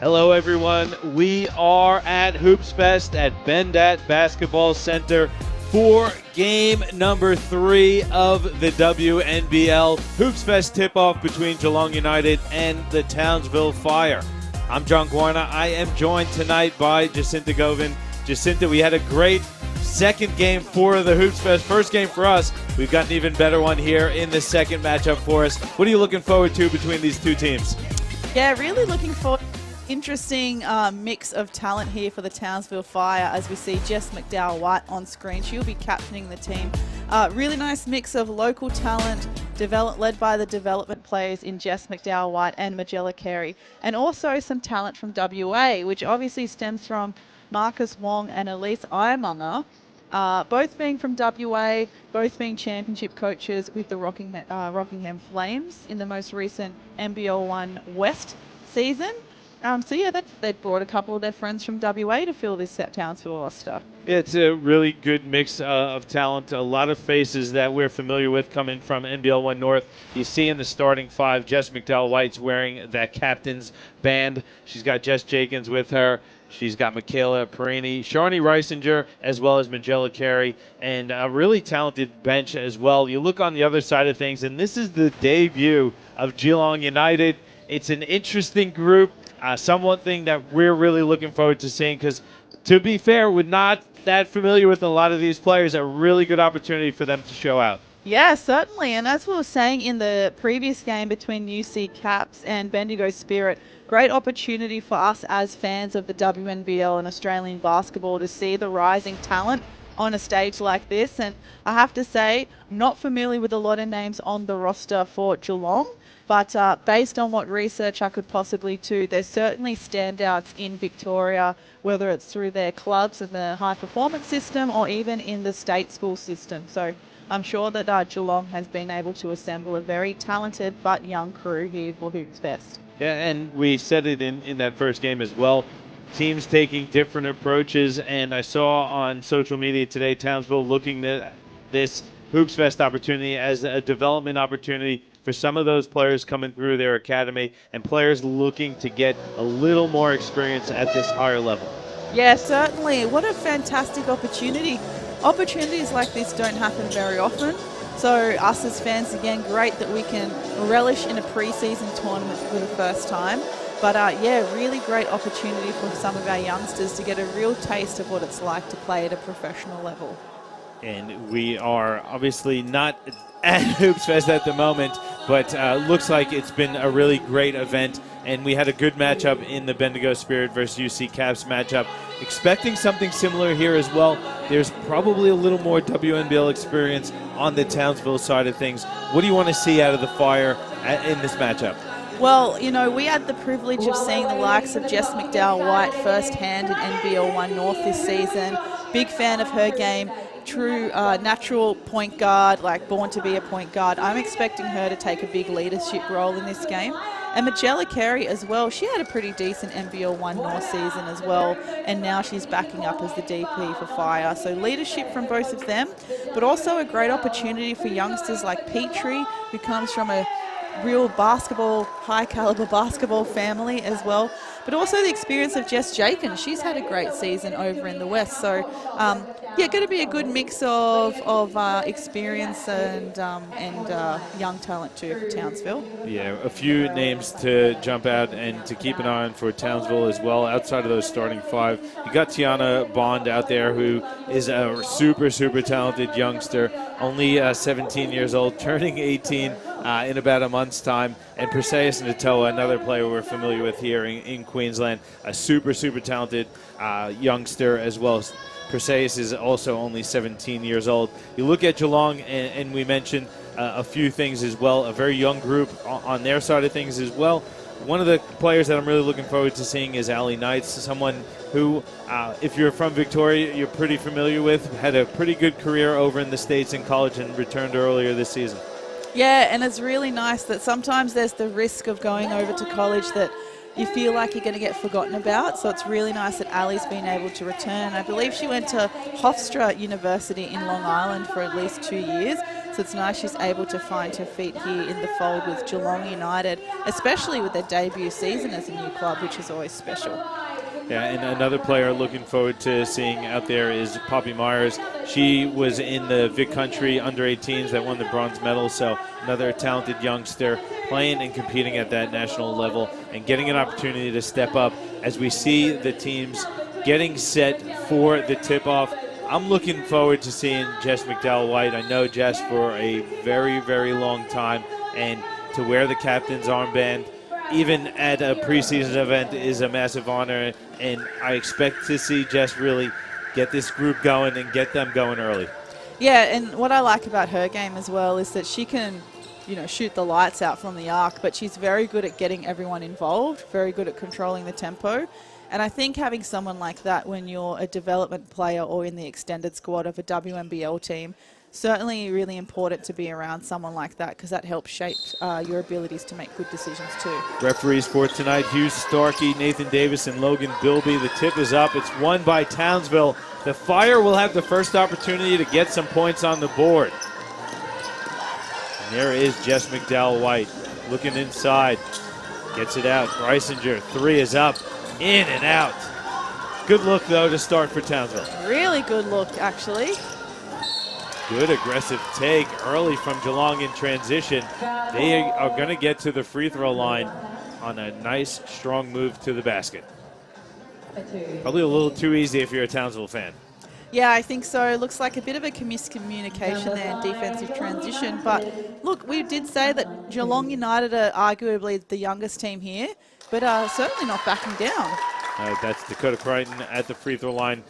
Hello, everyone. We are at Hoopsfest at Bendat Basketball Center for game number 3 of the WNBL Hoopsfest tip-off between Geelong United and the Townsville Fire. I'm John Guarna. I am joined tonight by Jacinta Govin. Jacinta, we had a great second game for the Hoopsfest. First game for us. We've got an even better one here in the second matchup for us. What are you looking forward to between these two teams? Yeah, really looking forward. Interesting mix of talent here for the Townsville Fire as we see Jess McDowell-White on screen. She'll be captaining the team. Really nice mix of local talent led by the development players in Jess McDowell-White and Magella Carey. And also some talent from WA, which obviously stems from Marcus Wong and Elise Ironmonger, both being from WA, both being championship coaches with the Rockingham Flames in the most recent NBL 1 West season. They brought a couple of their friends from WA to fill this Townsville roster. Yeah, it's a really good mix of talent. A lot of faces that we're familiar with coming from NBL 1 North. You see in the starting five, Jess McDowell-White's wearing that captain's band. She's got Jess Jenkins with her. She's got Michaela Perini, Sharni Reisinger, as well as Magella Carey, and a really talented bench as well. You look on the other side of things, and this is the debut of Geelong United. It's an interesting group. Something that we're really looking forward to seeing because, to be fair, we're not that familiar with a lot of these players. A really good opportunity for them to show out. Yeah, certainly. And as we were saying in the previous game between UC Caps and Bendigo Spirit, great opportunity for us as fans of the WNBL and Australian basketball to see the rising talent on a stage like this. And I have to say, not familiar with a lot of names on the roster for Geelong. But based on what research I could possibly do, there's certainly standouts in Victoria, whether it's through their clubs and the high performance system or even in the state school system. So I'm sure that Geelong has been able to assemble a very talented but young crew here for Hoopsfest. Yeah, and we said it in that first game as well. Teams taking different approaches, and I saw on social media today Townsville looking at this Hoopsfest opportunity as a development opportunity for some of those players coming through their academy and players looking to get a little more experience at this higher level. Yeah, certainly. What a fantastic opportunity. Opportunities like this don't happen very often. So us as fans, again, great that we can relish in a preseason tournament for the first time. But really great opportunity for some of our youngsters to get a real taste of what it's like to play at a professional level. And we are obviously not at Hoopsfest at the moment, but looks like it's been a really great event. And we had a good matchup in the Bendigo Spirit versus UC Caps matchup. Expecting something similar here as well. There's probably a little more WNBL experience on the Townsville side of things. What do you want to see out of the Fire in this matchup? Well, you know, we had the privilege of seeing the likes of Jess McDowell-White firsthand in NBL 1 North this season. Big fan of her game. True natural point guard, like born to be a point guard. I'm expecting her to take a big leadership role in this game. And Magella Carey as well, she had a pretty decent NBL 1 North season as well, and now she's backing up as the DP for Fire. So leadership from both of them, but also a great opportunity for youngsters like Petrie, who comes from a real basketball, high caliber basketball family as well, but also the experience of Jess Jenkins. She's had a great season over in the West. So going to be a good mix of experience and young talent too for Townsville. Yeah, a few names to jump out and to keep an eye on for Townsville as well. Outside of those starting five, you got Tiana Bond out there, who is a super, super talented youngster, only 17 years old, turning 18 in about a month's time. And Perseus Natoa, another player we're familiar with here in Queensland, a super, super talented youngster as well. Perseus is also only 17 years old. You look at Geelong, and we mentioned a few things as well, a very young group on their side of things as well. One of the players that I'm really looking forward to seeing is Allie Knights, someone who, if you're from Victoria, you're pretty familiar with, had a pretty good career over in the States in college and returned earlier this season. Yeah, and it's really nice that sometimes there's the risk of going over to college that you feel like you're going to get forgotten about. So it's really nice that Ali's been able to return. I believe she went to Hofstra University in Long Island for at least 2 years. So it's nice she's able to find her feet here in the fold with Geelong United, especially with their debut season as a new club, which is always special. Yeah, and another player looking forward to seeing out there is Poppy Myers. She was in the Vic Country under-18s that won the bronze medal, so another talented youngster playing and competing at that national level and getting an opportunity to step up as we see the teams getting set for the tip-off. I'm looking forward to seeing Jess McDowell-White. I know Jess for a very, very long time, and to wear the captain's armband even at a preseason event is a massive honor, and I expect to see Jess really get this group going and get them going early. Yeah, and what I like about her game as well is that she can, you know, shoot the lights out from the arc, but she's very good at getting everyone involved, very good at controlling the tempo. And I think having someone like that when you're a development player or in the extended squad of a WNBL team, certainly really important to be around someone like that because that helps shape your abilities to make good decisions too. Referees for tonight, Hugh Starkey, Nathan Davis, and Logan Bilby. The tip is up. It's won by Townsville. The Fire will have the first opportunity to get some points on the board. And there is Jess McDowell-White looking inside. Gets it out. Breisinger, three is up. In and out. Good look, though, to start for Townsville. Really good look, actually. Good aggressive take early from Geelong in transition. They are going to get to the free throw line on a nice, strong move to the basket. Probably a little too easy if you're a Townsville fan. Yeah, I think so. It looks like a bit of a miscommunication there in defensive transition. But look, we did say that Geelong United are arguably the youngest team here, but certainly not backing down. That's Dakota Crichton at the free throw line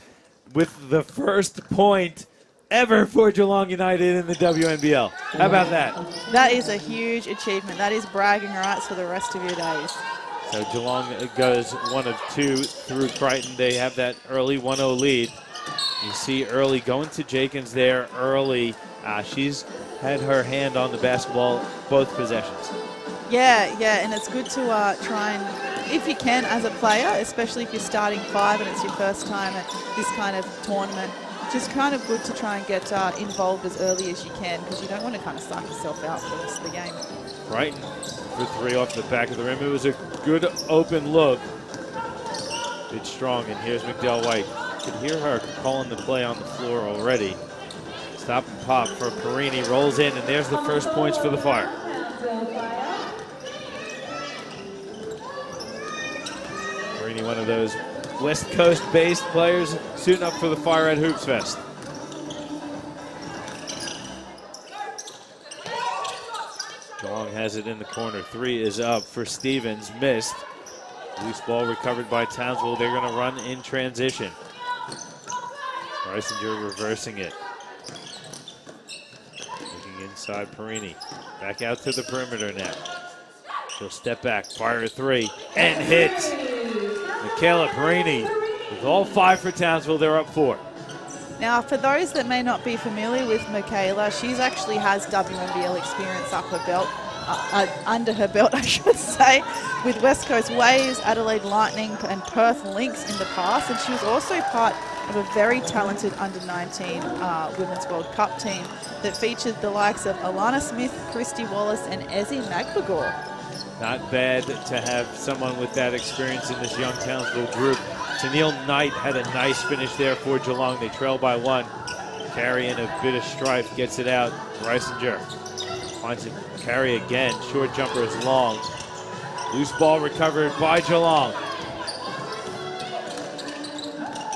with the first point ever for Geelong United in the WNBL. How about that? That is a huge achievement. That is bragging rights for the rest of your days. So Geelong goes 1 of 2 through Crichton. They have that early 1-0 lead. You see early going to Jenkins there early. She's had her hand on the basketball both possessions. Yeah, and it's good to try and, if you can as a player, especially if you're starting 5 and it's your first time at this kind of tournament, just kind of good to try and get involved as early as you can because you don't want to kind of suck yourself out for the rest of the game. Crichton for 3 off the back of the rim. It was a good open look. It's strong, and here's McDowell-White. You could hear her calling the play on the floor already. Stop and pop for Perini. Rolls in, and there's the first points for the Fire. Perini, one of those West Coast-based players suiting up for the Fire at Hoopsfest. Geelong has it in the corner. 3 is up for Stevens. Missed. Loose ball recovered by Townsville. They're going to run in transition. Breisinger reversing it. Looking inside Perini. Back out to the perimeter now. She'll step back, fire a 3, and hit. Michaela Perini with all 5 for Townsville. They're up 4. Now, for those that may not be familiar with Michaela, she's actually has WNBL experience up her belt, under her belt, I should say, with West Coast Waves, Adelaide Lightning, and Perth Lynx in the past. And she was also part of a very talented under-19 Women's World Cup team that featured the likes of Alana Smith, Christy Wallace, and Ezzy Magbagor. Not bad to have someone with that experience in this young Townsville group. Tennille Knight had a nice finish there for Geelong. They trail by 1. Carry in a bit of strife, gets it out. Breisinger finds it. Carry again. Short jumper is long. Loose ball recovered by Geelong.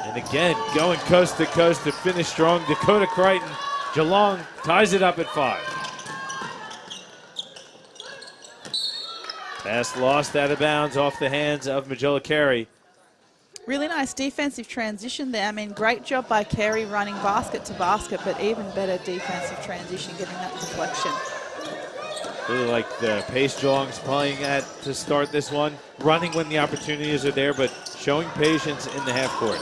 And again, going coast to coast to finish strong. Dakota Crichton. Geelong ties it up at 5. Pass lost out of bounds off the hands of Majella Carey. Really nice defensive transition there. I mean, great job by Carey running basket to basket, but even better defensive transition, getting that deflection. Really like the pace Geelong's playing at to start this one. Running when the opportunities are there, but showing patience in the half court.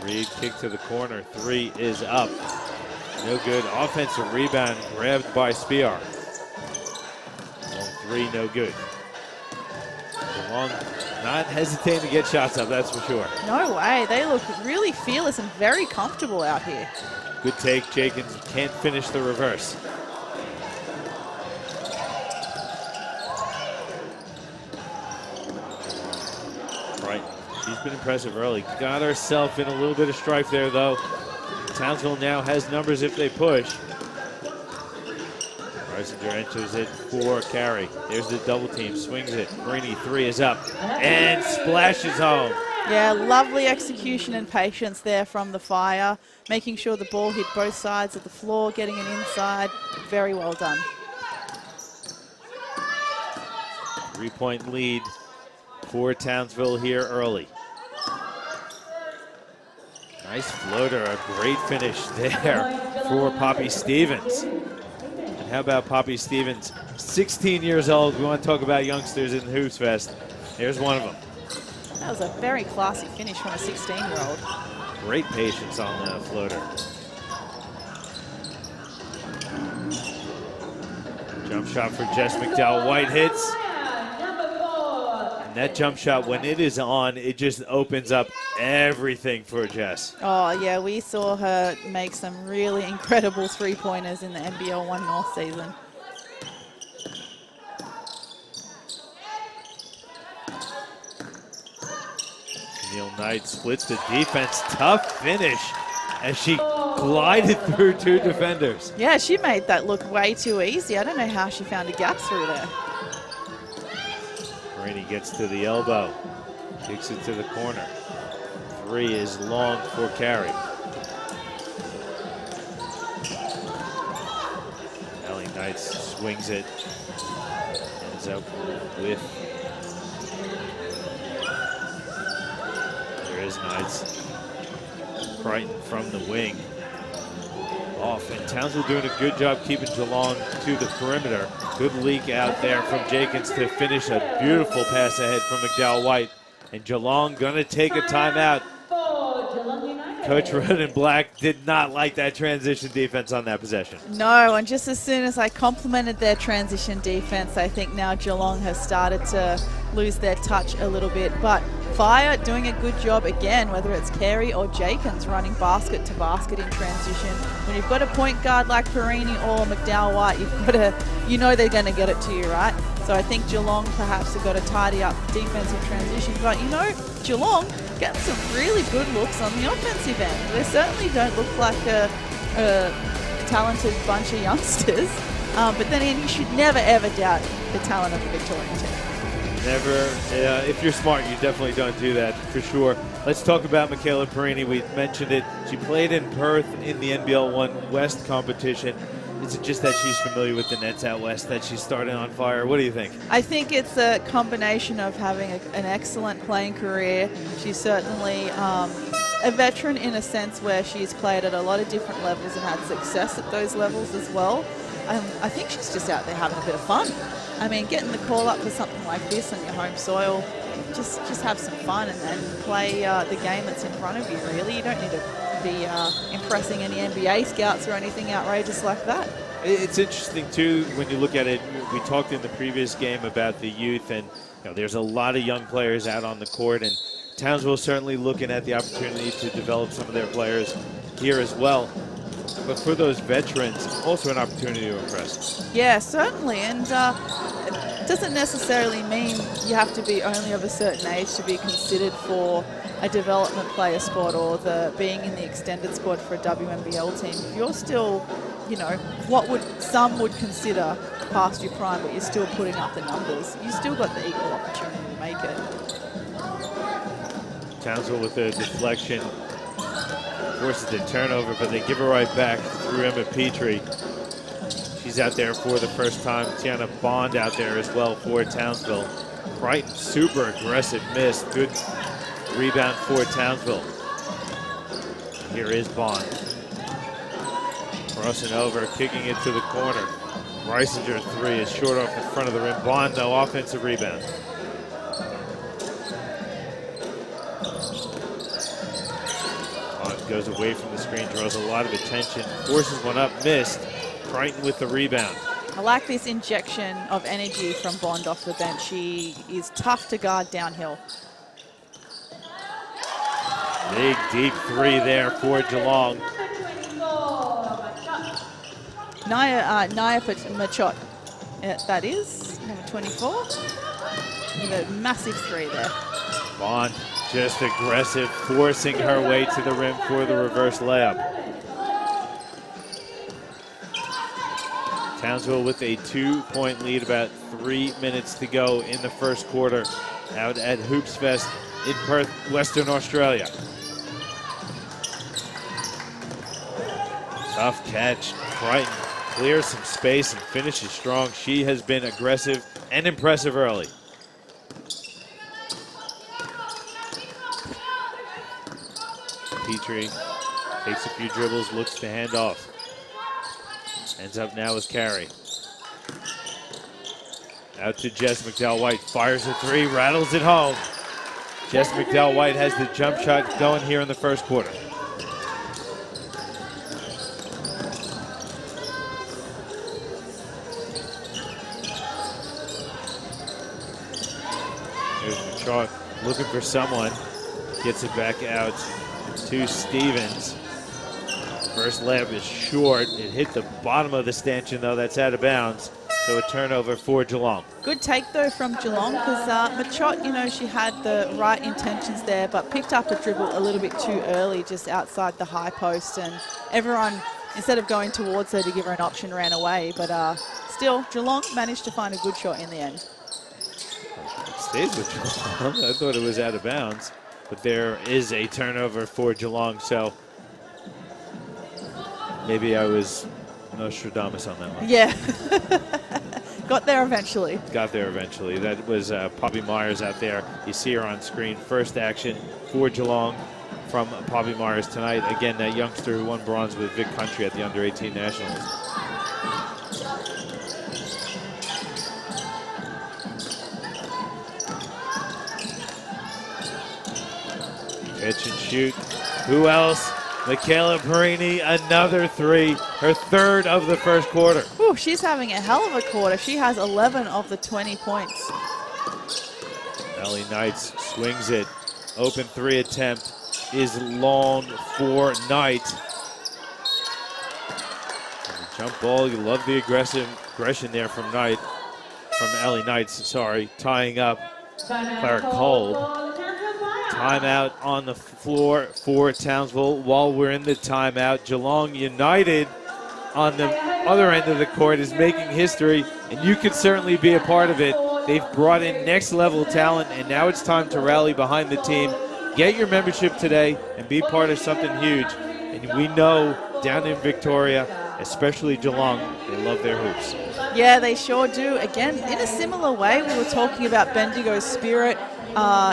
Reed kick to the corner. 3 is up. No good. Offensive rebound grabbed by Spiar. 3, no good. Geelong not hesitating to get shots up, that's for sure. No way. They look really fearless and very comfortable out here. Good take. Jenkins can't finish the reverse. Right. She's been impressive early. Got herself in a little bit of strife there, though. Townsville now has numbers if they push. Reisinger enters it for carry. There's the double team, swings it. Greeny, three is up and splashes home. Yeah, lovely execution and patience there from the Fire, making sure the ball hit both sides of the floor, getting it inside. Very well done. 3-point lead for Townsville here early. Nice floater, a great finish there for Poppy Stevens. And how about Poppy Stevens, 16 years old. We want to talk about youngsters in the Hoopsfest. Here's one of them. That was a very classy finish from a 16-year-old. Great patience on the floater. Jump shot for Jess McDowell. White hits. And that jump shot, when it is on, it just opens up everything for Jess. Oh, yeah, we saw her make some really incredible three-pointers in the NBL 1 North season. Neil Knight splits the defense. Tough finish as she glided through two defenders. Yeah, she made that look way too easy. I don't know how she found a gap through there. Rainey gets to the elbow, kicks it to the corner. Three is long for carry. Ellie Knight swings it, ends up with. There is Knights. Crichton from the wing. Off, and Townsville doing a good job keeping Geelong to the perimeter. Good leak out there from Jenkins to finish a beautiful pass ahead from McDowell White. And Geelong gonna take a timeout. Coach Roden Black did not like that transition defense on that possession. No, and just as soon as I complimented their transition defense, I think now Geelong has started to lose their touch a little bit. But Fire doing a good job again, whether it's Carey or Jenkins running basket to basket in transition. When you've got a point guard like Perini or McDowell White, you've got to, you know they're going to get it to you, right? So I think Geelong perhaps have got to tidy up defensive transition. But you know, Geelong getting some really good looks on the offensive end. They certainly don't look like a talented bunch of youngsters. But then again, you should never ever doubt the talent of the Victorian team. Never. If you're smart, you definitely don't do that, for sure. Let's talk about Michaela Perini. We mentioned it. She played in Perth in the NBL 1 West competition. Is it just that she's familiar with the Nets out west that she's starting on fire? What do you think? I think it's a combination of having an excellent playing career. She's certainly a veteran in a sense where she's played at a lot of different levels and had success at those levels as well. I think she's just out there having a bit of fun. I mean, getting the call up for something like this on your home soil, just have some fun and play the game that's in front of you, really. You don't need to be impressing any NBA scouts or anything outrageous like that. It's interesting, too, when you look at it. We talked in the previous game about the youth, and there's a lot of young players out on the court, and Townsville certainly looking at the opportunity to develop some of their players here as well. But for those veterans, also an opportunity to impress. Yeah, certainly. And it doesn't necessarily mean you have to be only of a certain age to be considered for a development player spot or being in the extended squad for a WNBL team. If you're still, what some would consider past your prime, but you're still putting up the numbers, you still got the equal opportunity to make it. Townsville with a deflection. Forces the turnover, but they give her right back through Emma Petrie. She's out there for the first time. Tiana Bond out there as well for Townsville. Crichton, super aggressive miss. Good rebound for Townsville. Here is Bond. Crossing over, kicking it to the corner. Reisinger three is short off the front of the rim. Bond, no offensive rebound. Goes away from the screen, draws a lot of attention, forces one up, missed. Crichton with the rebound. I like this injection of energy from Bond off the bench. She is tough to guard downhill. Big, deep three there for Geelong. Naya Machot, that is, number 24. With a massive three there. Bond just aggressive, forcing her way to the rim for the reverse layup. Townsville with a 2-point lead, about 3 minutes to go in the first quarter out at Hoopsfest in Perth, Western Australia. Tough catch. Crichton clears some space and finishes strong. She has been aggressive and impressive early. Petrie takes a few dribbles, looks to hand off. Ends up now with Carey. Out to Jess McDowell-White, fires a three, rattles it home. Jess McDowell-White has the jump shot going here in the first quarter. Here's Machot looking for someone. Gets it back out to Stevens. First layup is short. It hit the bottom of the stanchion, though. That's out of bounds. So a turnover for Geelong. Good take, though, from Geelong, because Machot, you know, she had the right intentions there, but picked up a dribble a little bit too early, just outside the high post. And everyone, instead of going towards her to give her an option, ran away. But still, Geelong managed to find a good shot in the end. It stays with Geelong. I thought it was out of bounds. But there is a turnover for Geelong, so maybe I was Nostradamus on that one. Yeah. Got there eventually. Got there eventually. That was Poppy Myers out there. You see her on screen. First action for Geelong from Poppy Myers tonight. Again, that youngster who won bronze with Vic Country at the Under-18 Nationals. Catch and shoot. Who else? Michaela Perini, another three, her third of the first quarter. Ooh, she's having a hell of a quarter. She has 11 of the 20 points. Ellie Knights swings it. Open three attempt is long for Knight. The jump ball, you love the aggression there from Knight, from Ellie Knights, sorry, tying up Clara Kolb. Timeout on the floor for Townsville. While we're in the timeout, Geelong United on the other end of the court is making history, and you can certainly be a part of it. They've brought in next level talent, and now it's time to rally behind the team. Get your membership today and be part of something huge. And we know down in Victoria, especially Geelong, they love their hoops. Yeah, they sure do. Again, in a similar way, we were talking about Bendigo's spirit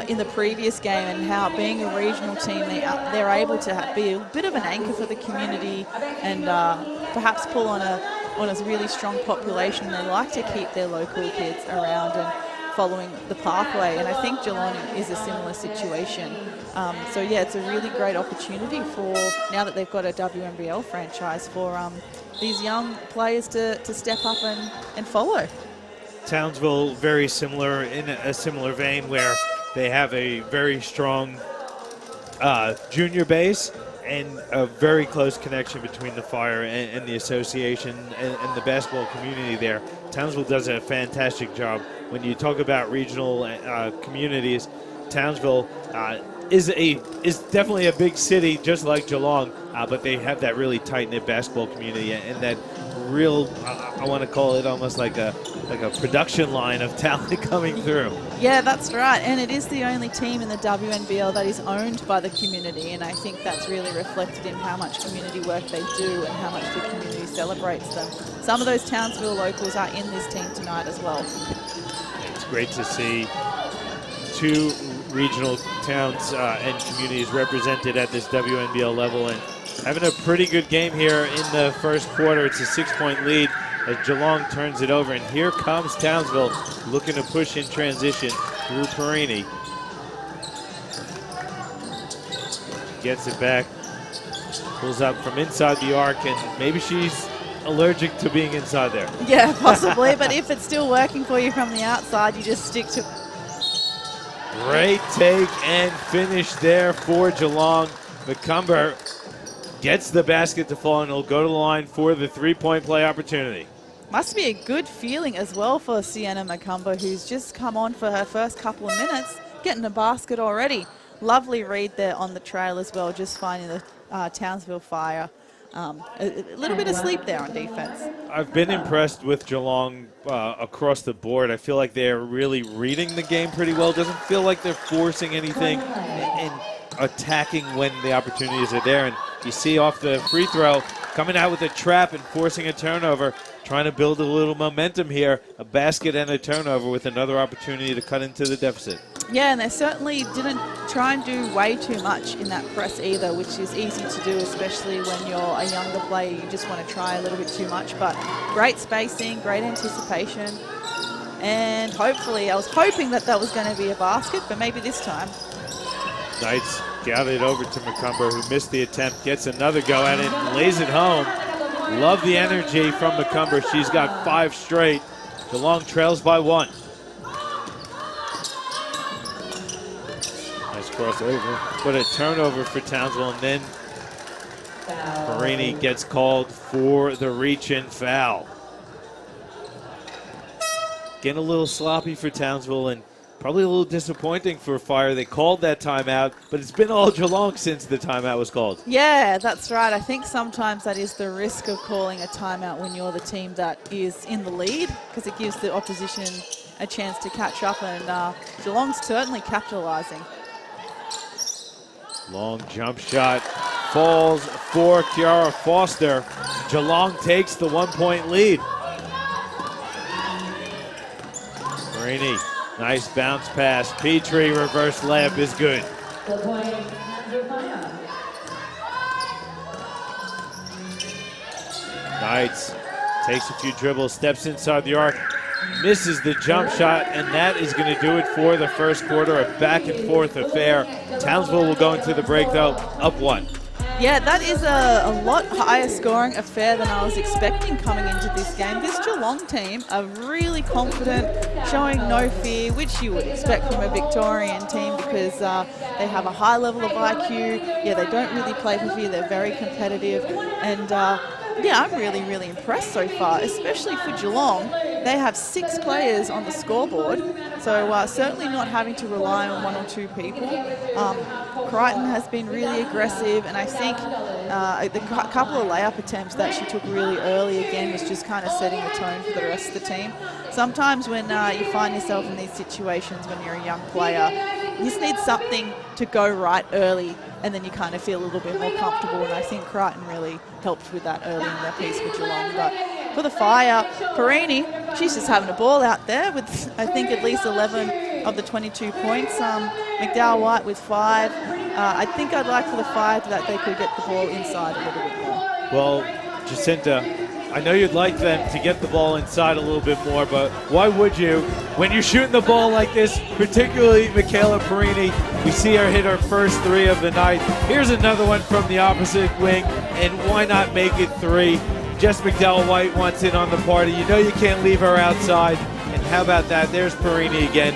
in the previous game, and how being a regional team, they're able to be a bit of an anchor for the community, and perhaps pull on a really strong population. They like to keep their local kids around and following the pathway, and I think Geelong is a similar situation. So yeah, it's a really great opportunity for, now that they've got a WNBL franchise, for these young players to step up and follow. Townsville, very similar, in a similar vein, where they have a very strong junior base and a very close connection between the Fire and the association and the basketball community there. Townsville does a fantastic job. When you talk about regional communities, Townsville is definitely a big city, just like Geelong, but they have that really tight-knit basketball community and that real, I want to call it almost like a production line of talent coming through. Yeah, that's right, and it is the only team in the WNBL that is owned by the community, and I think that's really reflected in how much community work they do and how much the community celebrates them. Some of those Townsville locals are in this team tonight as well. It's great to see two regional towns and communities represented at this WNBL level, and having a pretty good game here in the first quarter. It's a 6-point lead as Geelong turns it over, and here comes Townsville looking to push in transition through Perini. Gets it back, pulls up from inside the arc, and maybe she's allergic to being inside there. Yeah, possibly. But if it's still working for you from the outside, you just stick to. Great take and finish there for Geelong. McCumber gets the basket to fall, and he'll go to the line for the three-point play opportunity. Must be a good feeling as well for Sienna McCumber, who's just come on for her first couple of minutes, getting a basket already. Lovely read there on the trail as well, just finding the Townsville Fire. A little bit of sleep there on defense. I've been impressed with Geelong across the board. I feel like they're really reading the game pretty well. Doesn't feel like they're forcing anything and attacking when the opportunities are there. And you see off the free throw, coming out with a trap and forcing a turnover, trying to build a little momentum here, a basket and a turnover with another opportunity to cut into the deficit. Yeah, and they certainly didn't try and do way too much in that press either, which is easy to do, especially when you're a younger player. You just want to try a little bit too much, but great spacing, great anticipation, and hopefully, I was hoping that was going to be a basket, but maybe this time. Knights got it over to McCumber, who missed the attempt, gets another go at it, and lays it home. Love the energy from McCumber. She's got 5 straight. Geelong trails by 1. Nice crossover, but a turnover for Townsville, and then Marini gets called for the reach-in foul. Getting a little sloppy for Townsville, and probably a little disappointing for Fire. They called that timeout, but it's been all Geelong since the timeout was called. Yeah, that's right. I think sometimes that is the risk of calling a timeout when you're the team that is in the lead, because it gives the opposition a chance to catch up, and Geelong's certainly capitalising. Long jump shot falls for Kiara Foster. Geelong takes the 1-point lead. Marini. Nice bounce pass. Petrie reverse layup is good. Knights takes a few dribbles, steps inside the arc, misses the jump shot, and that is going to do it for the first quarter. A back and forth affair. Townsville will go into the break though, up 1. Yeah, that is a lot higher scoring affair than I was expecting coming into this game. This Geelong team are really confident, showing no fear, which you would expect from a Victorian team, because they have a high level of IQ. Yeah, they don't really play for fear. They're very competitive. And yeah, I'm really, really impressed so far, especially for Geelong. They have 6 players on the scoreboard, so certainly not having to rely on 1 or 2 people. Crichton has been really aggressive, and I think the couple of layup attempts that she took really early again was just kind of setting the tone for the rest of the team. Sometimes when you find yourself in these situations when you're a young player, you just need something to go right early, and then you kind of feel a little bit more comfortable, and I think Crichton really helped with that early in their piece for Geelong. But for the Fire, Perini, she's just having a ball out there with, I think, at least 11 of the 22 points. McDowell White with 5. I think I'd like for the Fire that they could get the ball inside a little bit more. Well, Jacinta, I know you'd like them to get the ball inside a little bit more, but why would you? When you're shooting the ball like this, particularly Michaela Perini, we see her hit her first 3 of the night. Here's another one from the opposite wing, and why not make it 3? Jess McDowell White wants in on the party. You know you can't leave her outside. And how about that? There's Perini again.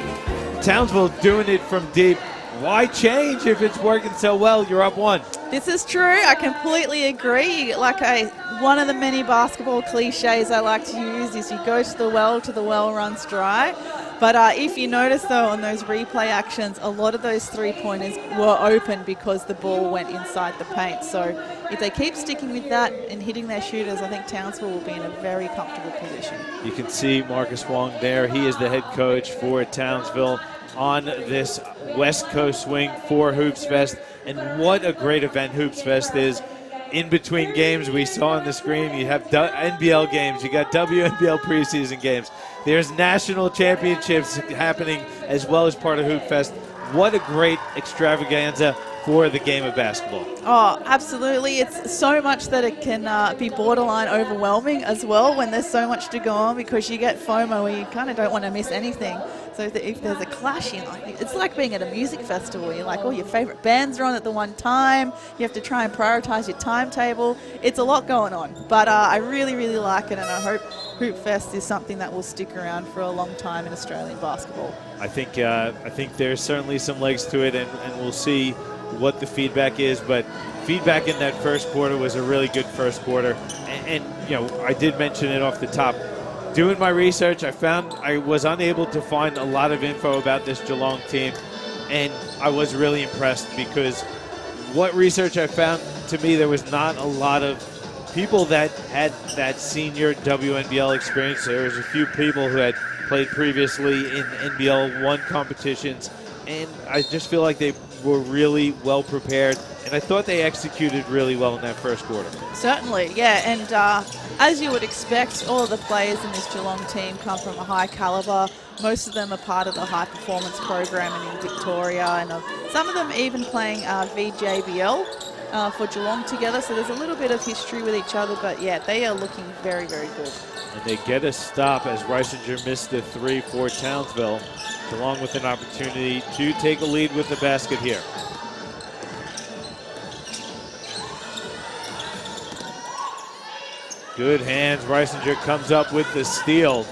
Townsville doing it from deep. Why change if it's working so well? You're up 1. This is true. I completely agree. One of the many basketball cliches I like to use is you go to the well runs dry. But if you notice, though, on those replay actions, a lot of those 3-pointers were open because the ball went inside the paint. So if they keep sticking with that and hitting their shooters, I think Townsville will be in a very comfortable position. You can see Marcus Wong there. He is the head coach for Townsville on this West Coast swing for Hoopsfest. And what a great event Hoopsfest is. In between games, we saw on the screen, you have NBL games, you got WNBL Preseason games. There's national championships happening as well as part of Hoopfest. What a great extravaganza for the game of basketball. Oh, absolutely. It's so much that it can be borderline overwhelming as well when there's so much to go on, because you get FOMO where you kind of don't want to miss anything. So if there's a clash, it's like being at a music festival. You're like, all your favorite bands are on at the one time. You have to try and prioritize your timetable. It's a lot going on. But I really, really like it, and I hope Hoopfest is something that will stick around for a long time in Australian basketball. I think there's certainly some legs to it, and we'll see what the feedback is. But feedback in that first quarter was a really good first quarter. And you know, I did mention it off the top. Doing my research, I found I was unable to find a lot of info about this Geelong team, and I was really impressed, because what research I found, to me, there was not a lot of people that had that senior WNBL experience. There was a few people who had played previously in NBL 1 competitions, and I just feel like they were really well prepared, and I thought they executed really well in that first quarter. Certainly, yeah, and as you would expect, all of the players in this Geelong team come from a high caliber. Most of them are part of the high performance program in Victoria, and some of them even playing VJBL for Geelong together, so there's a little bit of history with each other, but yeah, they are looking very, very good. And they get a stop as Reisinger missed the 3 for Townsville. Geelong with an opportunity to take a lead with the basket here. Good hands. Reisinger comes up with the steal.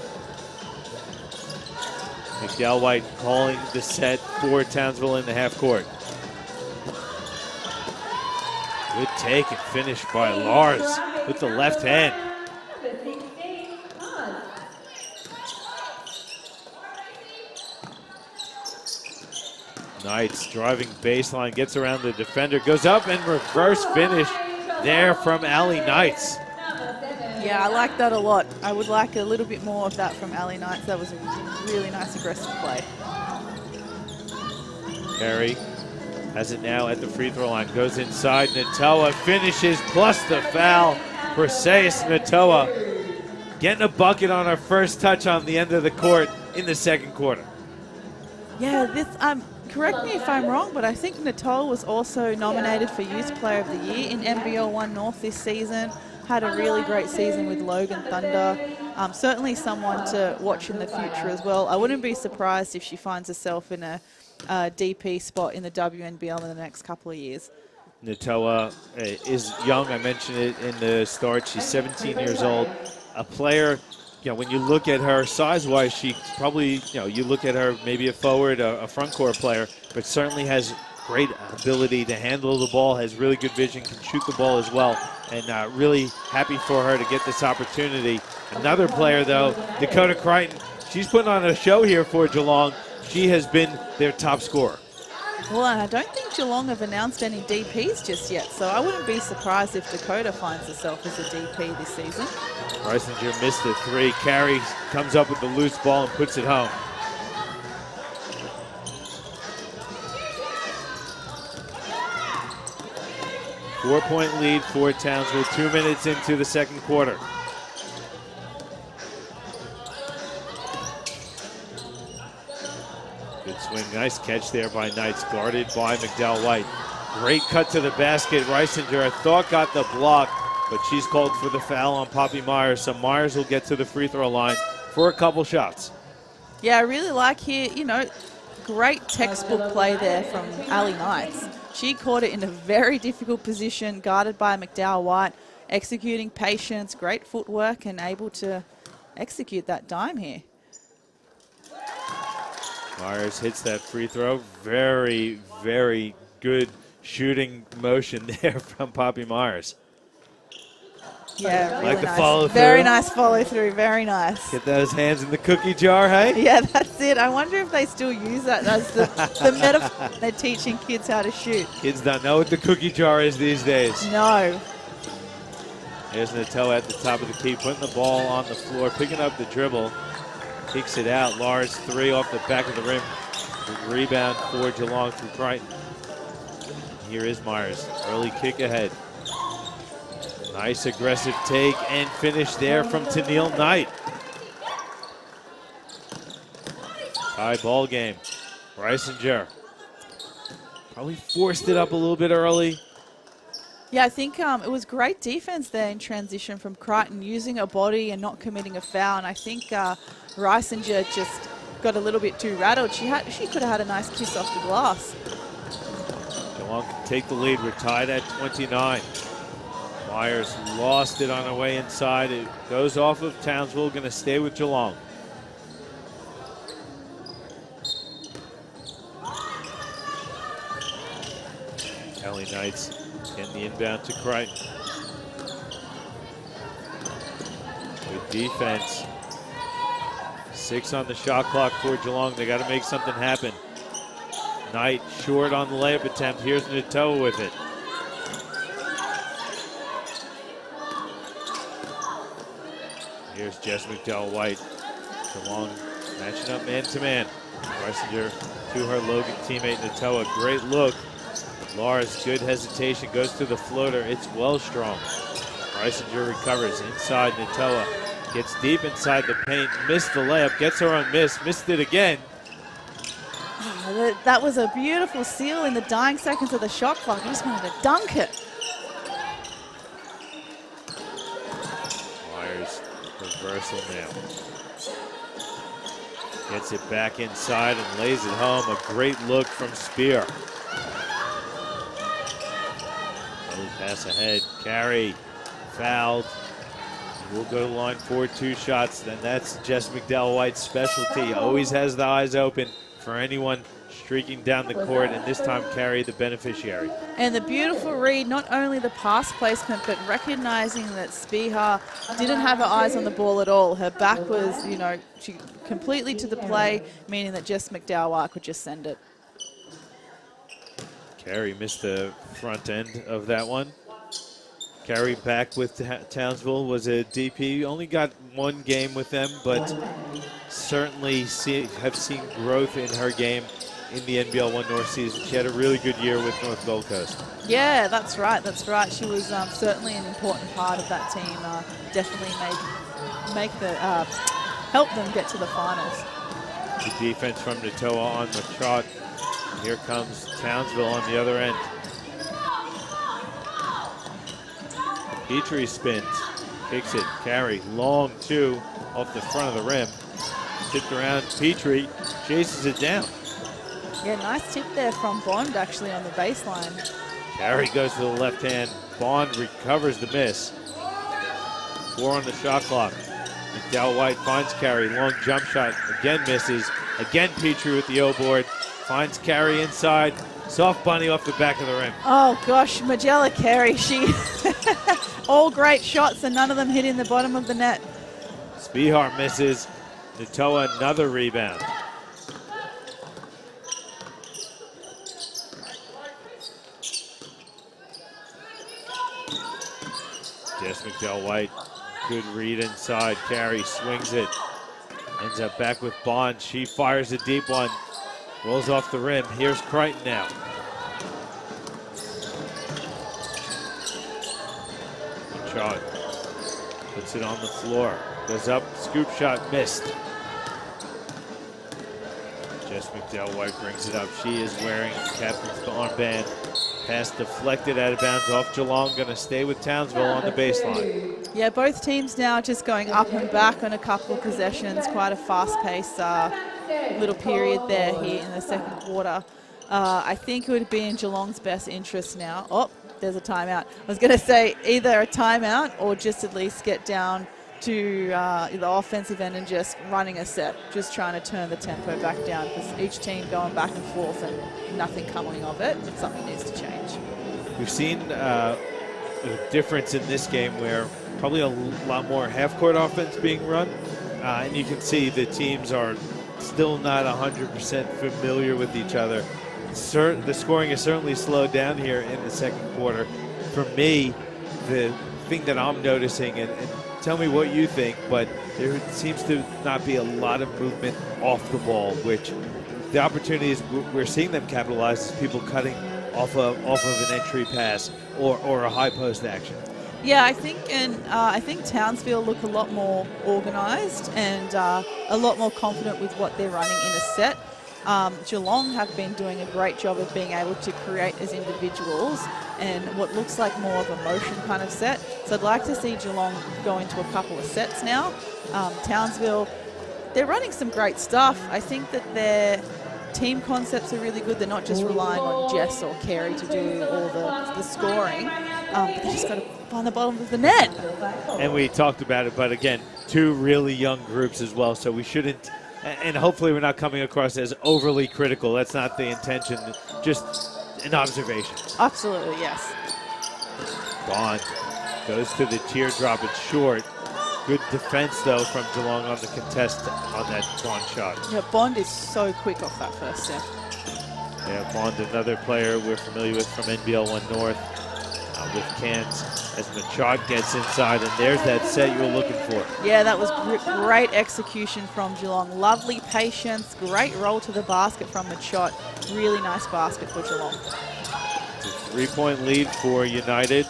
McDowell White calling the set for Townsville in the half court. Good take and finish by Lars with the left hand. Knights driving baseline, gets around the defender, goes up and reverse finish there from Allie Knights. Yeah, I like that a lot. I would like a little bit more of that from Allie Knights. That was a really nice aggressive play. Perry has it now at the free throw line, goes inside, Natoa finishes plus the foul. Perseus Natoa getting a bucket on her first touch on the end of the court in the second quarter. Yeah, this correct me if I'm wrong, but I think Natoa was also nominated for Youth Player of the Year in NBL 1 North this season. Had a really great season with Logan Thunder. Certainly someone to watch in the future as well. I wouldn't be surprised if she finds herself in a DP spot in the WNBL in the next couple of years. Natoa is young. I mentioned it in the start. She's 17 years old. A player, you know, when you look at her size-wise, she probably, you know, you look at her maybe a forward, a front court player, but certainly has great ability to handle the ball, has really good vision, can shoot the ball as well, and really happy for her to get this opportunity. Another player, though, Dakota Crichton, she's putting on a show here for Geelong. She has been their top scorer. Well, and I don't think Geelong have announced any DPs just yet, so I wouldn't be surprised if Dakota finds herself as a DP this season. Reisinger missed the 3. Carey comes up with the loose ball and puts it home. Four-point lead for Townsville, 2 minutes into the second quarter. Good swing, nice catch there by Knights, guarded by McDowell White. Great cut to the basket. Reisinger, I thought, got the block, but she's called for the foul on Poppy Myers, so Myers will get to the free throw line for a couple shots. Yeah, I really like here, you know, great textbook play there from Allie Knights. She caught it in a very difficult position, guarded by McDowell White, executing patience, great footwork, and able to execute that dime here. Myers hits that free throw. Very, very good shooting motion there from Poppy Myers. Yeah, really like the nice. follow through. Very nice follow through, very nice. Get those hands in the cookie jar, hey? Yeah, that's it. I wonder if they still use that as the metaphor they're teaching kids how to shoot. Kids don't know what the cookie jar is these days. No. There's Natoa at the top of the key, putting the ball on the floor, picking up the dribble, kicks it out. Lars 3 off the back of the rim. Rebound for Geelong through Crichton. Here is Myers. Early kick ahead. Nice aggressive take and finish there from Tennille Knight. Tie ball game. Reisinger Probably forced it up a little bit early. Yeah, I think it was great defense there in transition from Crichton, using her body and not committing a foul. And I think Reisinger just got a little bit too rattled. She could have had a nice kiss off the glass. Geelong can take the lead. We're tied at 29. Myers lost it on her way inside. It goes off of Townsville, going to stay with Geelong. Kelly Knights getting the inbound to Crichton. Good defense. 6 on the shot clock for Geelong. They got to make something happen. Knight short on the layup attempt. Here's Natoa with it. Here's Jess McDowell-White. Geelong matching up man-to-man. Reisinger to her Logan teammate Natoa. Great look. Lars, good hesitation, goes to the floater. It's Wellstrong. Reisinger recovers inside. Natoa gets deep inside the paint. Missed the layup. Gets her on miss. Missed it again. Oh, that was a beautiful seal in the dying seconds of the shot clock. I just wanted to dunk it. Myers reversal now. Gets it back inside and lays it home. A great look from Spear. Pass ahead. Carey fouled. We'll go to the line for 2 shots. Then that's Jess McDowell-White's specialty. Always has the eyes open for anyone streaking down the court, and this time Carey the beneficiary. And the beautiful read, not only the pass placement, but recognizing that Spiha didn't have her eyes on the ball at all. Her back was, she completely to the play, meaning that Jess McDowell-White could just send it. Carey missed the front end of that one. Carey back with Townsville, was a DP. Only got 1 game with them, but certainly have seen growth in her game in the NBL 1 North season. She had a really good year with North Gold Coast. Yeah, that's right. That's right. She was certainly an important part of that team. Definitely help them get to the finals. Good defense from Natoa on the trot. Here comes Townsville on the other end. Petrie spins, kicks it. Carey, long 2 off the front of the rim. Tipped around. Petrie chases it down. Yeah, nice tip there from Bond actually on the baseline. Carey goes to the left hand. Bond recovers the miss. 4 on the shot clock. McDowell-White finds Carey. Long jump shot. Again misses. Again Petrie with the O-board. Finds Carey inside. Soft bunny off the back of the rim. Oh gosh, Magella Carey, she all great shots and none of them hitting the bottom of the net. Spihar misses. Natoa another rebound. Jess McDowell-White, good read inside. Carey swings it. Ends up back with Bond. She fires a deep one. Rolls off the rim. Here's Crichton now. Shot. Puts it on the floor. Goes up. Scoop shot missed. Jess McDowell-White brings it up. She is wearing captain's armband. Pass deflected out of bounds off Geelong. Going to stay with Townsville on the baseline. Yeah, both teams now just going up and back on a couple of possessions. Quite a fast-paced little period there here in the second quarter. I think it would be in Geelong's best interest now. Oh, there's a timeout. I was going to say either a timeout or just at least get down to the offensive end and just running a set, just trying to turn the tempo back down because each team going back and forth and nothing coming of it. Something needs to change. We've seen a difference in this game where probably a lot more half-court offense being run, and you can see the teams are still not 100% familiar with each other. The scoring is certainly slowed down here in the second quarter. For me, the thing that I'm noticing, and tell me what you think, but there seems to not be a lot of movement off the ball, which the opportunities we're seeing them capitalize is people cutting off of an entry pass or a high post action. Yeah, I think Townsville look a lot more organised and a lot more confident with what they're running in a set. Geelong have been doing a great job of being able to create as individuals and what looks like more of a motion kind of set. So I'd like to see Geelong go into a couple of sets now. Townsville, they're running some great stuff. I think that their team concepts are really good. They're not just relying on Jess or Carey to do all the scoring, but they just got to find the bottom of the net. And we talked about it, but again, two really young groups as well, so we shouldn't, and hopefully we're not coming across as overly critical. That's not the intention, just an observation. Absolutely, yes. Bond goes to the teardrop. It's short. Good defense, though, from Geelong on the contest on that Bond shot. Yeah, Bond is so quick off that first set. Yeah, Bond, another player we're familiar with from NBL 1 North with Cairns as Machot gets inside, and there's that set you were looking for. Yeah, that was great execution from Geelong. Lovely patience, great roll to the basket from Machot. Really nice basket for Geelong. It's a three-point lead for United.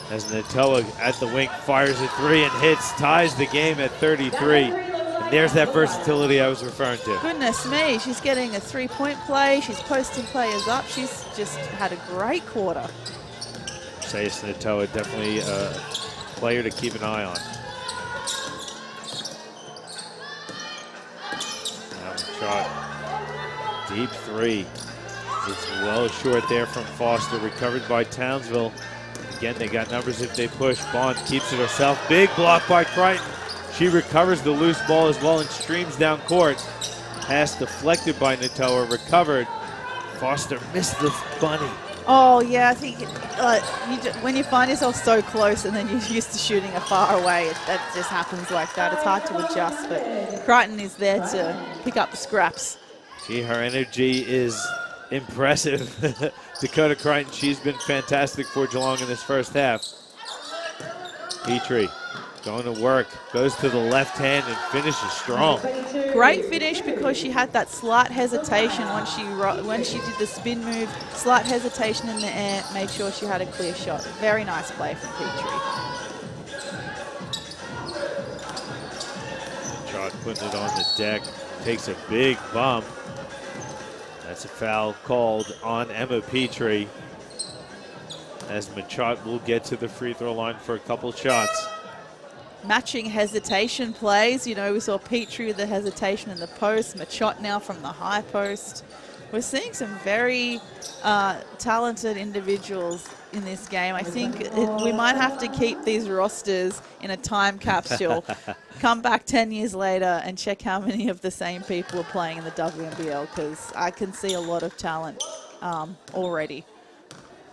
As Natoa at the wing fires a three and hits, ties the game at 33. And there's that versatility I was referring to. Goodness me, she's getting a three-point play. She's posting players up. She's just had a great quarter. Sayas Natoa, definitely a player to keep an eye on. Now shot, deep three. It's well short there from Foster, recovered by Townsville. Again, they got numbers if they push. Bond keeps it herself. Big block by Crichton. She recovers the loose ball as well and streams down court. Pass deflected by Natoa, recovered. Foster missed the bunny. Oh, yeah, I think when you find yourself so close and then you're used to shooting a far away, that just happens like that. It's hard to adjust, but Crichton is there to pick up the scraps. Gee, her energy is impressive. Dakota Crichton, she's been fantastic for Geelong in this first half. Petrie going to work, goes to the left hand and finishes strong. Great finish because she had that slight hesitation when she did the spin move, slight hesitation in the air, made sure she had a clear shot. Very nice play from Petrie. Shot putting it on the deck, takes a big bump. That's a foul called on Emma Petrie, as Machot will get to the free throw line for a couple shots. Matching hesitation plays. You know, we saw Petrie with the hesitation in the post, Machot now from the high post. We're seeing some very talented individuals in this game. I think we might have to keep these rosters in a time capsule, come back 10 years later and check how many of the same people are playing in the WNBL, because I can see a lot of talent already.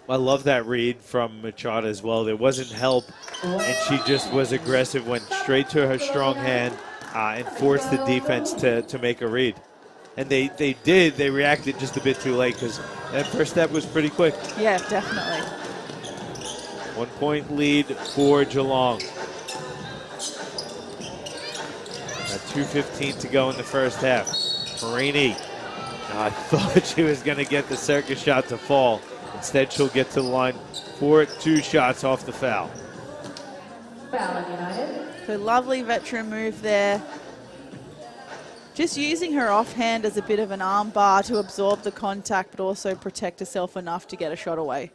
I love that read from Machot as well. There wasn't help, and she just was aggressive, went straight to her strong hand and forced the defense to make a read. And they did. They reacted just a bit too late because that first step was pretty quick. Yeah, definitely. 1 point lead for Geelong. Got 2:15 to go in the first half. Marini, I thought she was going to get the circus shot to fall. Instead, she'll get to the line for 2 shots off the foul. So lovely veteran move there. Just using her offhand as a bit of an arm bar to absorb the contact, but also protect herself enough to get a shot away.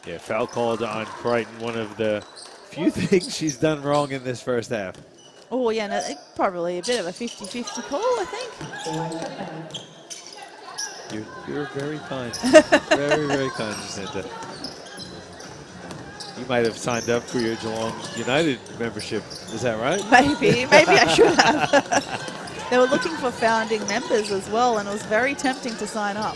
Yeah, foul called on Crichton, one of the few things she's done wrong in this first half. Oh, yeah, no, probably a bit of a 50-50 call, I think. You're very kind. Very, very kind, Jacinta. You might have signed up for your Geelong United membership. Is that right? Maybe I should have. They were looking for founding members as well, and it was very tempting to sign up.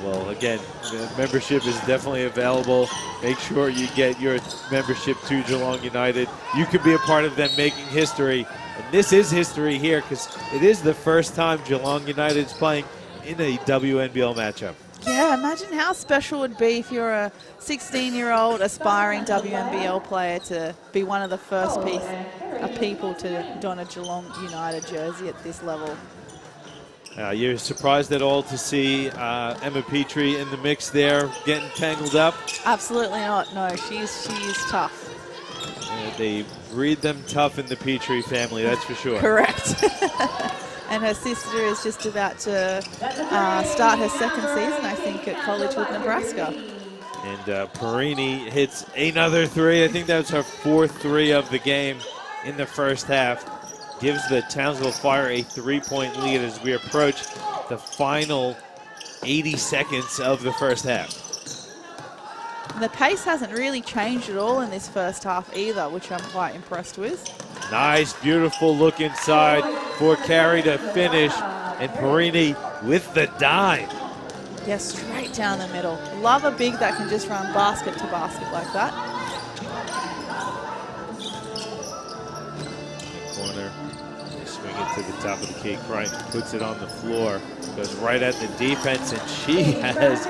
Well, again, the membership is definitely available. Make sure you get your membership to Geelong United. You could be a part of them making history. And this is history here because it is the first time Geelong United is playing in a WNBL matchup. Yeah, imagine how special it would be if you're a 16-year-old aspiring WNBL player to be one of the first people to don a Geelong United jersey at this level. You're surprised at all to see Emma Petrie in the mix there, getting tangled up? Absolutely not. No, she's tough. They breed them tough in the Petrie family, that's for sure. Correct. And her sister is just about to start her second season, I think, at college with Nebraska. And Perini hits another three. I think that was her fourth three of the game in the first half. Gives the Townsville Fire a 3-point lead as we approach the final 80 seconds of the first half. And the pace hasn't really changed at all in this first half either, which I'm quite impressed with. Nice, beautiful look inside for Carey to finish. And Perini with the dime. Yeah, straight down the middle. Love a big that can just run basket to basket like that. Corner, they swing it to the top of the key. Crichton puts it on the floor, goes right at the defense, and she has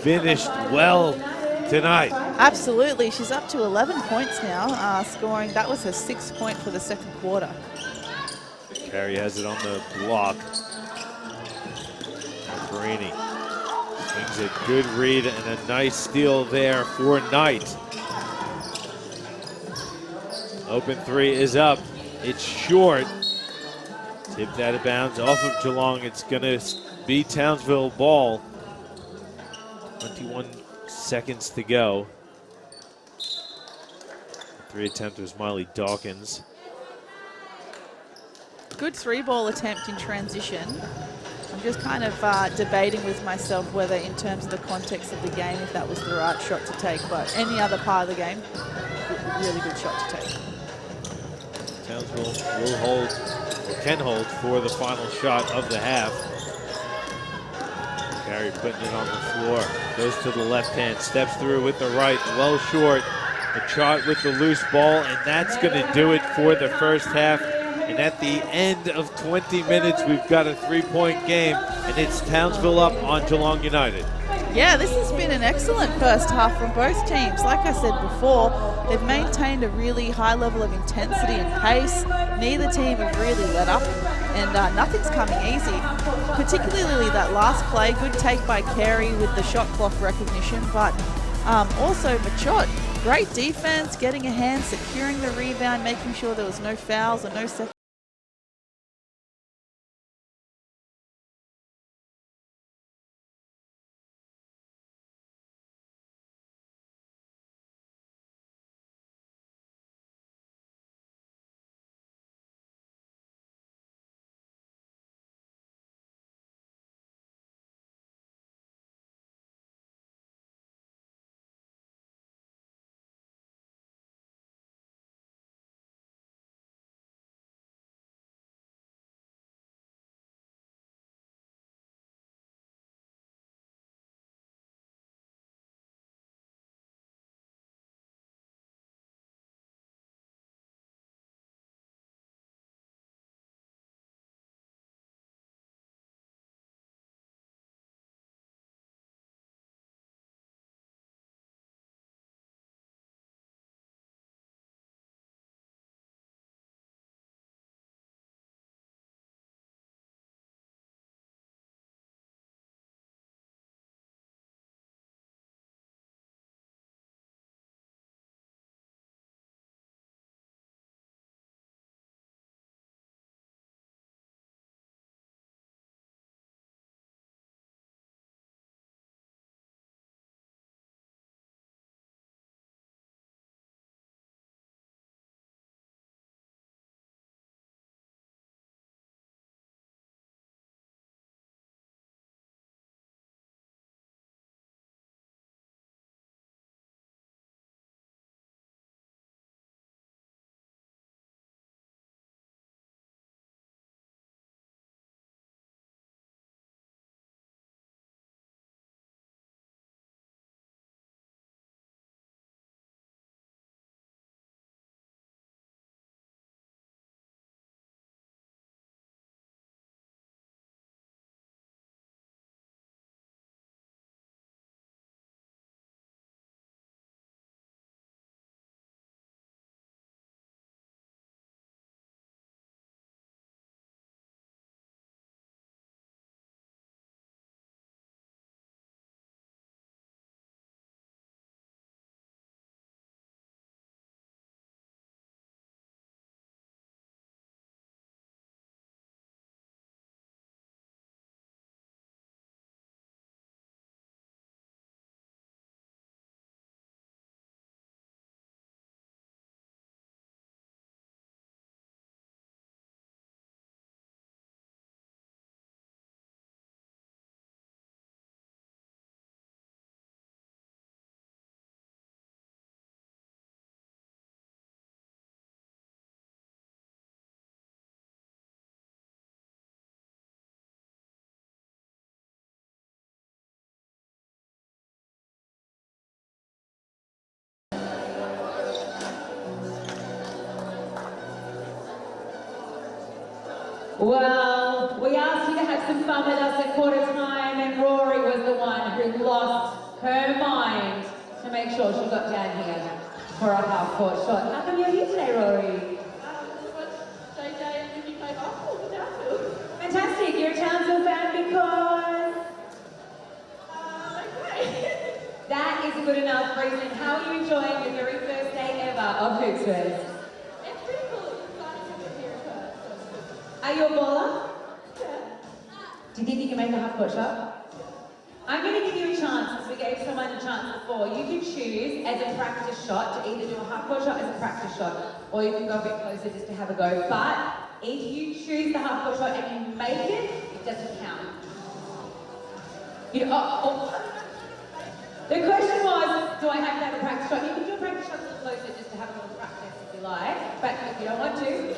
finished well tonight. Absolutely, she's up to 11 points now, scoring. That was her 6th point for the second quarter. Carey has it on the block. And Perini swings a good read and a nice steal there for Knight. Open three is up. It's short. Tipped out of bounds off of Geelong. It's going to be Townsville ball. 21 seconds to go. Three attempt was Miley Dawkins. Good 3-ball attempt in transition. I'm just kind of debating with myself whether in terms of the context of the game if that was the right shot to take, but any other part of the game, really good shot to take. Townsville will hold, or can hold, for the final shot of the half. Carey putting it on the floor, goes to the left hand, steps through with the right, well short. A shot with the loose ball, and that's going to do it for the first half. And at the end of 20 minutes, we've got a 3-point game, and it's Townsville up on Geelong United. Yeah, this has been an excellent first half from both teams. Like I said before, they've maintained a really high level of intensity and pace. Neither team have really let up, and nothing's coming easy. Particularly that last play, good take by Carey with the shot clock recognition, but also Machot, great defense, getting a hand, securing the rebound, making sure there was no fouls or no second Well, we asked you to have some fun with us at quarter time, and Rory was the one who lost her mind to make sure she got down here for a half-court shot. How come you're here today, Rory? Fantastic. You're a Townsville fan because... That is a good enough reason. How are you enjoying your very first day ever of Hoopsfest? It's pretty cool. It's exciting to be here first. Are you a baller? Yeah. Do you think you can make a half-court shot? I'm going to give you a chance, because we gave someone a chance before. You can choose as a practice shot to either do a half-court shot as a practice shot, or you can go a bit closer just to have a go. But if you choose the half-court shot and you make it, it doesn't count. The question was, do I have to have a practice shot? You can do a practice shot a little closer just to have a little practice if you like, but if you don't want to.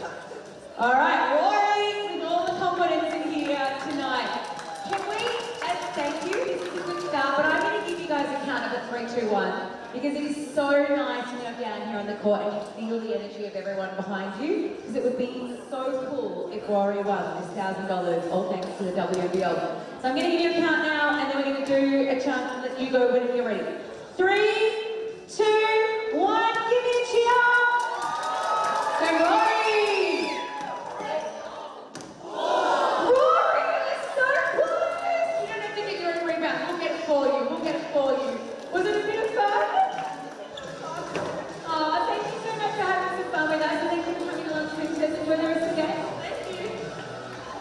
All right, Rory, with all the confidence in here tonight. Can we, thank you, this is a good start, but I'm going to give you guys a count of a 3, 2, 1, because it is so nice when you're down here on the court and you feel the energy of everyone behind you, because it would be so cool if Rory won this $1,000, all thanks to the WNBL. So I'm going to give you a count now, and then we're going to do a chant and let you go whenever you're ready. 3, 2, 1, give me a cheer! So Rory! Rory, you're so close! You don't have to get your own rebound, we'll get it for you, we'll get it for you. Was it a bit of fun? Oh, thank you so much for having some fun with us, and thank you for coming along to Hoopsfest. Enjoy the rest of the game. Thank you.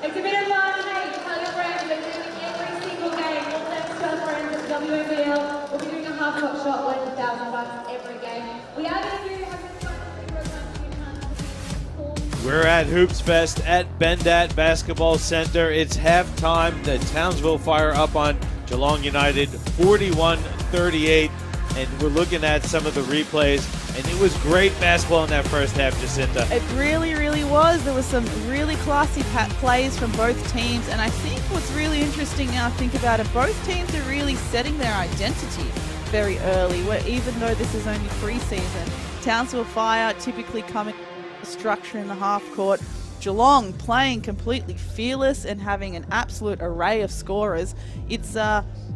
It's a bit of fun. Hey, tell your friends that we're doing every single game. All thanks to our friends at WNBL. We'll be doing a half-court shot worth $1,000 every game. We are going to have this fun. We're at Hoopsfest at Bendat Basketball Center. It's halftime. The Townsville fire up on Geelong United 41-38. And we're looking at some of the replays. And it was great basketball in that first half, Jacinta. It really, really was. There was some really classy plays from both teams, and I think what's really interesting now, think about it, both teams are really setting their identity very early, where even though this is only preseason, Townsville Fire typically coming structure in the half court, Geelong playing completely fearless and having an absolute array of scorers. It's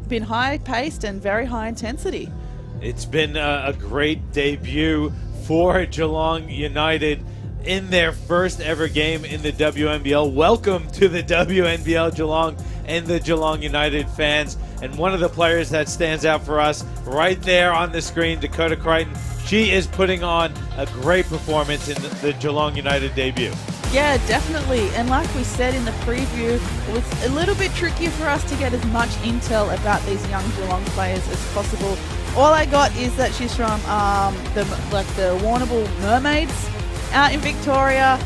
been high-paced and very high intensity. It's been a great debut for Geelong United in their first ever game in the WNBL. Welcome to the WNBL, Geelong and the Geelong United fans. And one of the players that stands out for us right there on the screen, Dakota Crichton, she is putting on a great performance in the Geelong United debut. Yeah, definitely. And like we said in the preview, it was a little bit tricky for us to get as much intel about these young Geelong players as possible. All I got is that she's from the Warrnambool Mermaids out in Victoria,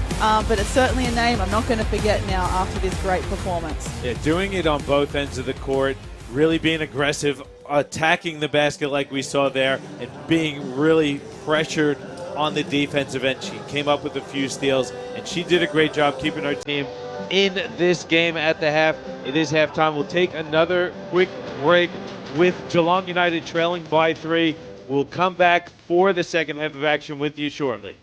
but it's certainly a name I'm not going to forget now after this great performance. Yeah, doing it on both ends of the court, really being aggressive, attacking the basket like we saw there, and being really pressured on the defensive end. She came up with a few steals, and she did a great job keeping her team in this game at the half. It is halftime. We'll take another quick break with Geelong United trailing by 3. We'll come back for the second half of action with you shortly.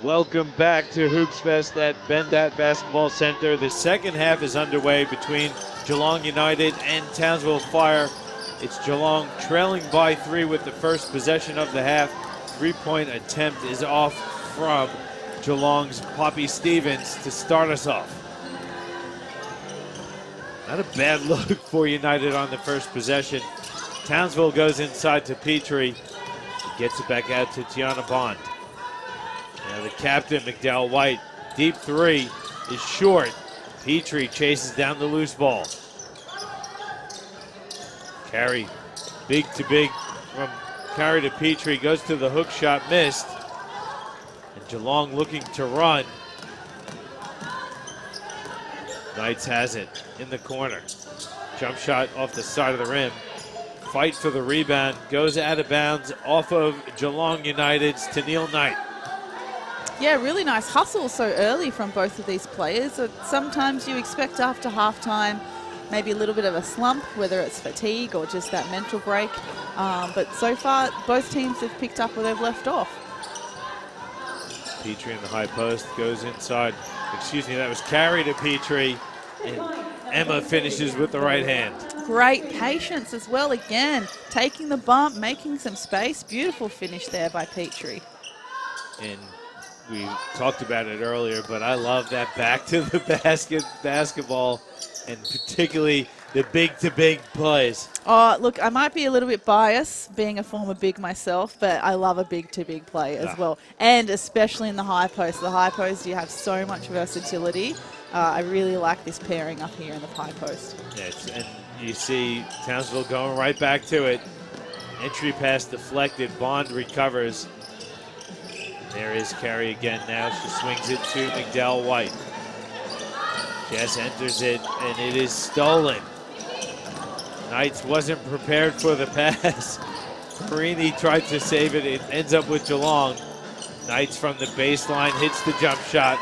Welcome back to Hoopsfest at Bendat Basketball Center. The second half is underway between Geelong United and Townsville Fire. It's Geelong trailing by 3 with the first possession of the half. Three-point attempt is off from Geelong's Poppy Stevens to start us off. Not a bad look for United on the first possession. Townsville goes inside to Petrie. Gets it back out to Tiana Bond. Now the captain, McDowell White, deep three is short. Petrie chases down the loose ball. Carry, big to big from Carry to Petrie, goes to the hook shot, missed. And Geelong looking to run. Knights has it in the corner. Jump shot off the side of the rim. Fight for the rebound, goes out of bounds off of Geelong United's Tennille Knight. Yeah, really nice hustle so early from both of these players. Sometimes you expect after halftime maybe a little bit of a slump, whether it's fatigue or just that mental break. But so far, both teams have picked up where they've left off. Petrie in the high post, goes inside. Excuse me, that was Carry to Petrie. And Emma finishes with the right hand. Great patience as well again. Taking the bump, making some space. Beautiful finish there by Petrie. And we talked about it earlier, but I love that back to the basketball, and particularly the big-to-big plays. Oh, look, I might be a little bit biased, being a former big myself, but I love a big-to-big play as well, and especially in the high post. The high post, you have so much versatility. I really like this pairing up here in the high post. Yes, and you see Townsville going right back to it. Entry pass deflected. Bond recovers. There is Carey again now. She swings it to McDowell White. Jess enters it, and it is stolen. Knights wasn't prepared for the pass. Perini tried to save it. It ends up with Geelong. Knights from the baseline hits the jump shot.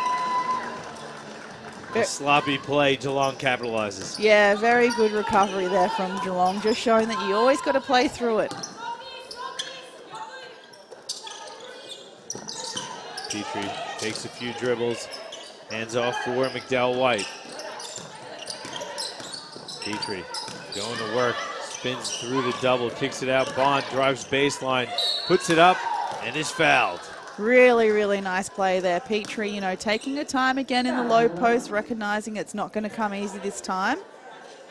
A sloppy play, Geelong capitalizes. Yeah, very good recovery there from Geelong, just showing that you always got to play through it. Petrie takes a few dribbles, hands off for McDowell White. Petrie going to work, spins through the double, kicks it out. Bond drives baseline, puts it up, and is fouled. Really, really nice play there. Petrie, you know, taking her time again in the low post, recognizing it's not going to come easy this time.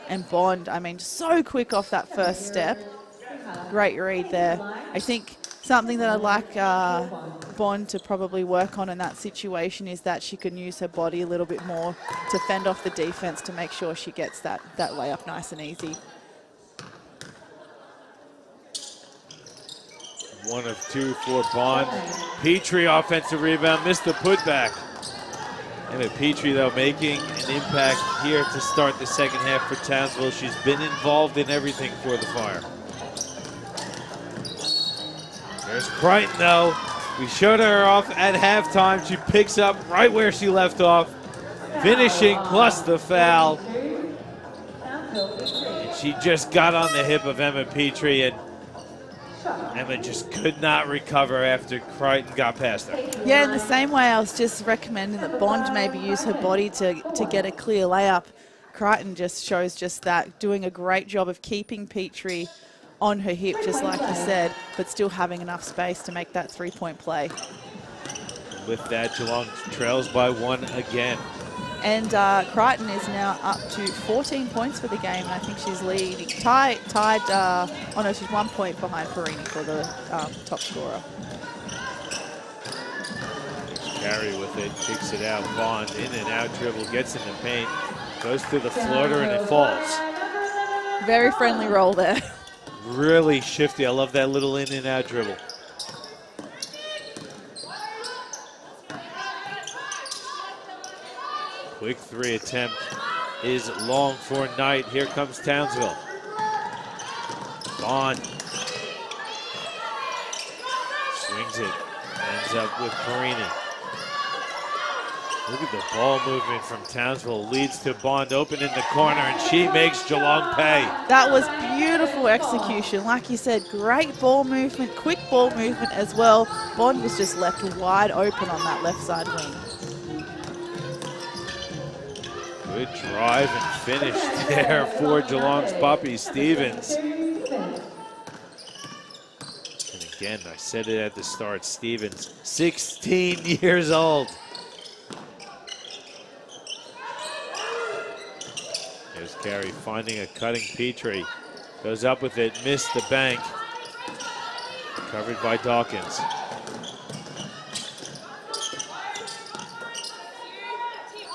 And Bond, I mean, so quick off that first step. Great read there. I think something that I'd like Bond to probably work on in that situation is that she can use her body a little bit more to fend off the defense to make sure she gets that layup nice and easy. 1 of 2 for Bond. Petrie offensive rebound, missed the putback. Emma Petrie, though, making an impact here to start the second half for Townsville. She's been involved in everything for the Fire. There's Crichton, though. We showed her off at halftime. She picks up right where she left off, finishing plus the foul. And she just got on the hip of Emma Petrie, and Emma just could not recover after Crichton got past her. Yeah, in the same way, I was just recommending that Bond maybe use her body to get a clear layup. Crichton just shows just that, doing a great job of keeping Petrie on her hip, just like you said, but still having enough space to make that three-point play. With that, Geelong trails by 1 again. And Crichton is now up to 14 points for the game, and I think she's leading, tied, oh no, she's 1 point behind Perini for the top scorer. Carey with it, kicks it out. Bond in and out dribble, gets in the paint, goes to the floater, and it falls. Very friendly roll there. Really shifty. I love that little in and out dribble. Quick 3 attempt is long for Knight. Here comes Townsville. Bond swings it, ends up with Perini. Look at the ball movement from Townsville. Leads to Bond open in the corner, and she makes Geelong pay. That was beautiful execution. Like you said, great ball movement, quick ball movement as well. Bond was just left wide open on that left side wing. Good drive and finish there for Geelong's Poppy Stevens. And again, I said it at the start, Stevens, 16 years old. There's Carey finding a cutting Petrie. Goes up with it, missed the bank. Covered by Dawkins.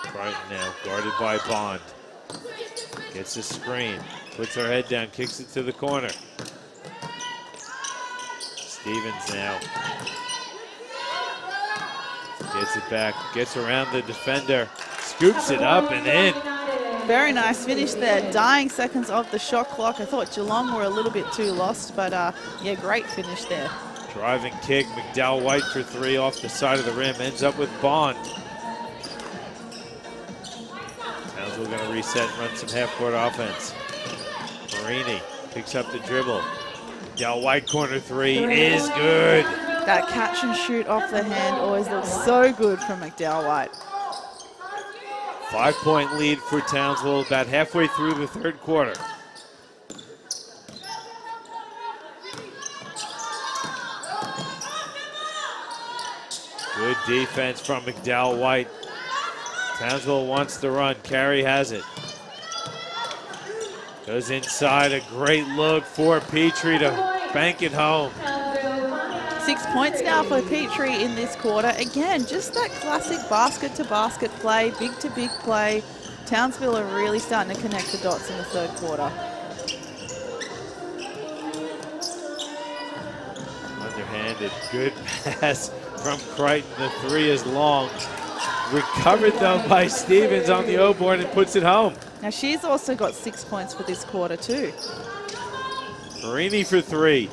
Crichton now guarded by Bond. Gets a screen, puts her head down, kicks it to the corner. Stevens now. Gets it back, gets around the defender, scoops it up and in. Very nice finish there. Dying seconds of the shot clock. I thought Geelong were a little bit too lost, but yeah, great finish there. Driving kick, McDowell White for three off the side of the rim, ends up with Bond. Townsville going to reset and run some half-court offense. Marini picks up the dribble. McDowell White corner three is good. That catch and shoot off the hand always looks so good from McDowell White. 5-point lead for Townsville about halfway through the third quarter. Good defense from McDowell White. Townsville wants to run. Carey has it. Goes inside, a great look for Petrie to bank it home. 6 points now for Petrie in this quarter. Again, just that classic basket-to-basket play, big-to-big play. Townsville are really starting to connect the dots in the third quarter. Underhanded, good pass from Crichton. The three is long. Recovered though by Stevens on the O-board and puts it home. Now she's also got 6 points for this quarter too. Marini for three.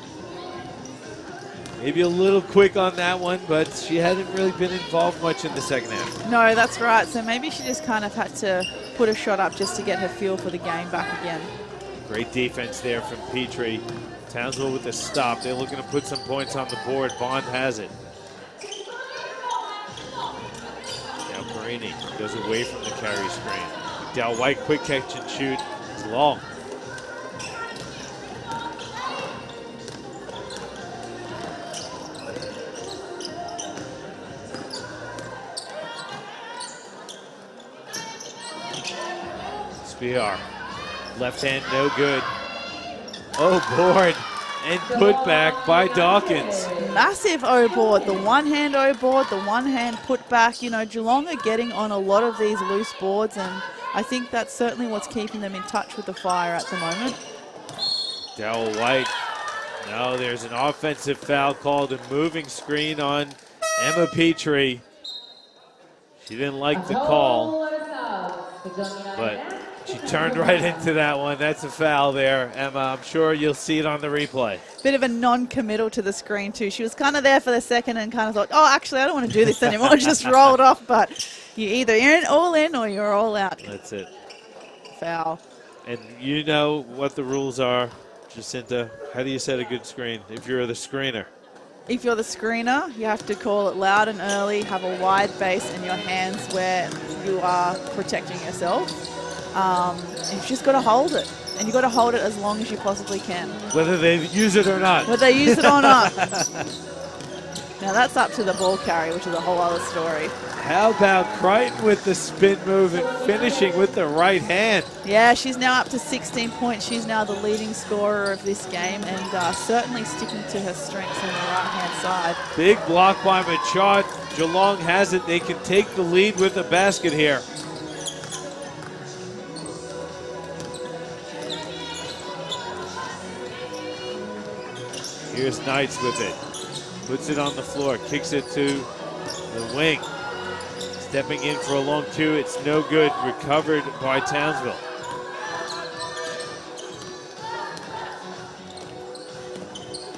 Maybe a little quick on that one, but she hadn't really been involved much in the second half. No, that's right. So maybe she just kind of had to put a shot up just to get her feel for the game back again. Great defense there from Petrie. Townsville with the stop. They're looking to put some points on the board. Bond has it. Now Marini goes away from the carry screen. McDowell White, quick catch and shoot. It's long. Spear. Left hand no good. Oh, board and put back by Dawkins. Massive O-board, the one-hand O-board, the one-hand put back. You know, Geelong are getting on a lot of these loose boards, and I think that's certainly what's keeping them in touch with the fire at the moment. Dowell White. No, there's an offensive foul called, a moving screen on Emma Petrie. She didn't like the call, but she turned right into that one. That's a foul there, Emma. I'm sure you'll see it on the replay. Bit of a non-committal to the screen too. She was kind of there for the second and kind of thought, oh, actually, I don't want to do this anymore. Just rolled off, but you're either all in or you're all out. That's it. Foul. And you know what the rules are, Jacinta. How do you set a good screen if you're the screener? If you're the screener, you have to call it loud and early, have a wide base in your hands where you are protecting yourself. And you've just got to hold it. And you've got to hold it as long as you possibly can. Whether they use it or not. Whether they use it or not. Now that's up to the ball carrier, which is a whole other story. How about Crichton with the spin move and finishing with the right hand? Yeah, she's now up to 16 points. She's now the leading scorer of this game and certainly sticking to her strengths on the right-hand side. Big block by Machad. Geelong has it. They can take the lead with the basket here. Here's Knights with it. Puts it on the floor, kicks it to the wing. Stepping in for a long two, it's no good. Recovered by Townsville.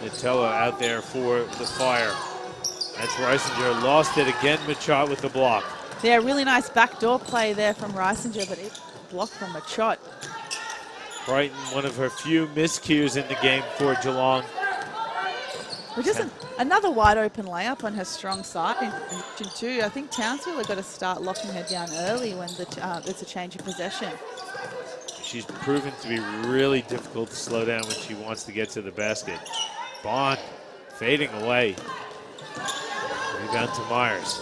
Natoa out there for the Fire. That's Reisinger, lost it again. Machad with the block. Yeah, really nice backdoor play there from Reisinger, but it blocked from a shot. Brighton, one of her few miscues in the game for Geelong. Which is another wide open layup on her strong side in position two. I think Townsville have got to start locking her down early when it's a change of possession. She's proven to be really difficult to slow down when she wants to get to the basket. Bond fading away. Rebound to Myers.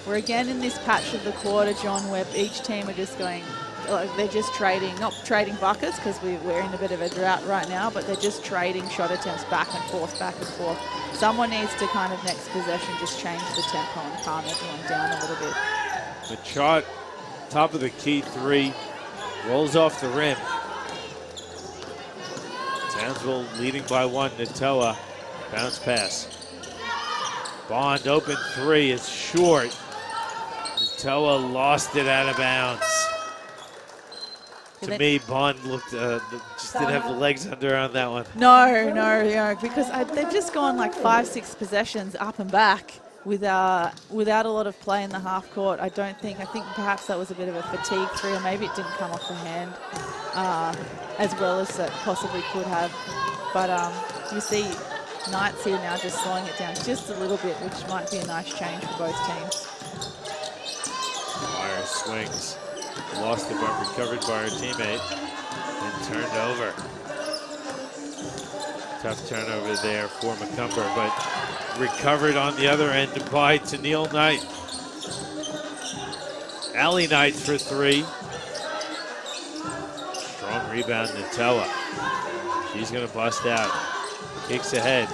We're again in this patch of the quarter, John, where each team are just going, they're just trading, not trading buckets because we're in a bit of a drought right now, but they're just trading shot attempts back and forth, back and forth. Someone needs to kind of next possession just change the tempo and calm everyone down a little bit. Machot, top of the key three, rolls off the rim. Townsville leading by one. Natoa, bounce pass. Bond open three is short. Natoa lost it out of bounds. To me, Bond looked just didn't have the legs under on that one. No, because they've just gone like 5-6 possessions up and back without a lot of play in the half court. I think perhaps that was a bit of a fatigue three, or maybe it didn't come off the hand as well as it possibly could have. But you see Knights here now just slowing it down just a little bit, which might be a nice change for both teams. Myers swings, lost the ball, recovered by her teammate, and turned over. Tough turnover there for McCumber, but recovered on the other end by Tennille Knight. Allie Knight for three. Strong rebound, Natoa. She's gonna bust out. Kicks ahead.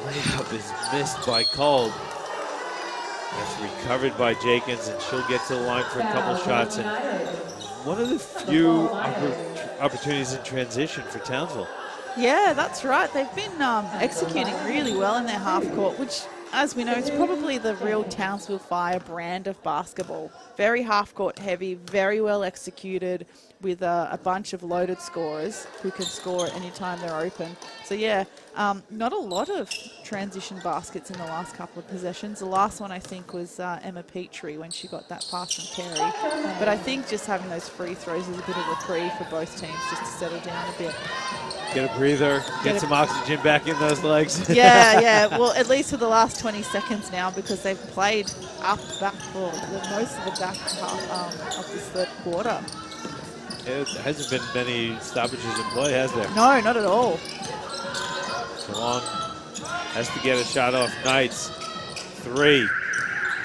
Layup is missed by Kolb. That's recovered by Jenkins, and she'll get to the line for a couple shots. And one of the few opportunities in transition for Townsville. Yeah, that's right. They've been executing really well in their half court, which, as we know, is probably the real Townsville Fire brand of basketball. Very half court heavy, very well executed, with a bunch of loaded scorers who can score at any time they're open. So yeah, not a lot of transition baskets in the last couple of possessions. The last one I think was Emma Petrie when she got that pass from Carey. But I think just having those free throws is a bit of a reprieve for both teams just to settle down a bit. Get a breather, get some oxygen back in those legs. Yeah. Well, at least for the last 20 seconds now, because they've played back for most of the back half of this third quarter. It hasn't been many stoppages in play, has there? No, not at all. Geelong has to get a shot off Knights. Three,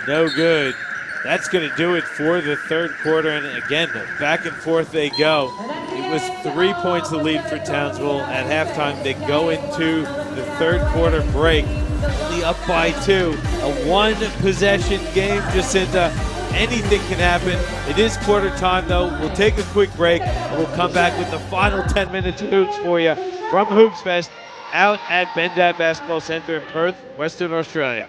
no good. That's going to do it for the third quarter, and again, back and forth they go. It was 3 points the lead for Townsville at halftime. They go into the third quarter break, only up by 2. A one-possession game, Jacinta. Anything can happen. It is quarter time, though. We'll take a quick break, and we'll come back with the final 10 minutes of hoops for you from Hoopsfest out at Bendat Basketball Centre in Perth, Western Australia.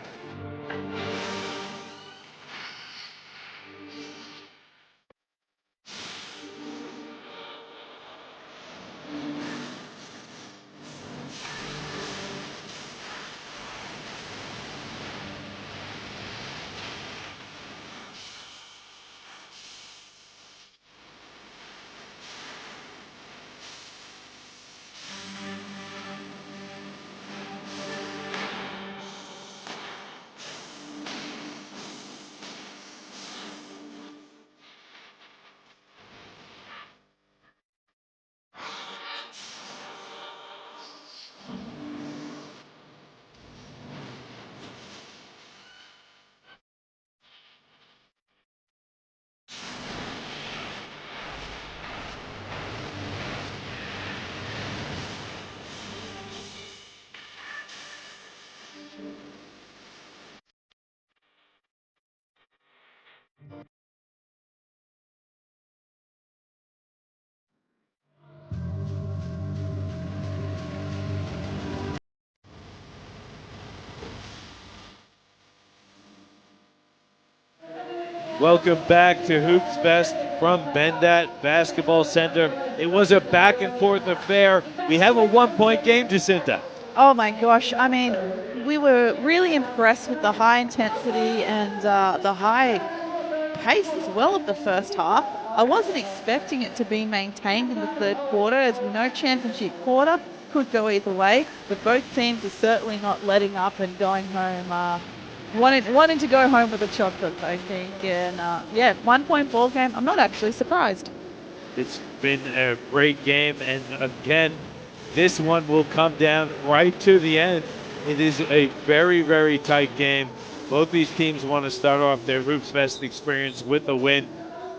Welcome back to Hoopsfest from Bendat Basketball Center. It was a back and forth affair. We have a 1-point game, Jacinta. Oh my gosh, I mean, we were really impressed with the high intensity and the high pace as well of the first half. I wasn't expecting it to be maintained in the third quarter. As we know, championship quarter could go either way, but both teams are certainly not letting up and going home, wanting to go home with the chocolates, I think. And yeah, 1 point ball game. I'm not actually surprised. It's been a great game, and again, this one will come down right to the end. It is a very, very tight game. Both these teams want to start off their Hoopsfest experience with a win.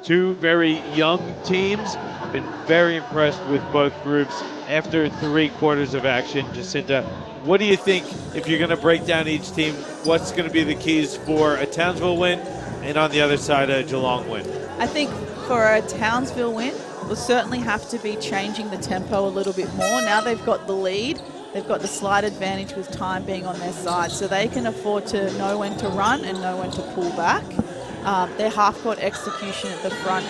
Two very young teams. Been very impressed with both groups after 3 quarters of action. Jacinta, what do you think, if you're going to break down each team, what's going to be the keys for a Townsville win and on the other side a Geelong win? I think for a Townsville win, we'll certainly have to be changing the tempo a little bit more. Now they've got the lead. They've got the slight advantage with time being on their side, so they can afford to know when to run and know when to pull back. Their half-court execution at the front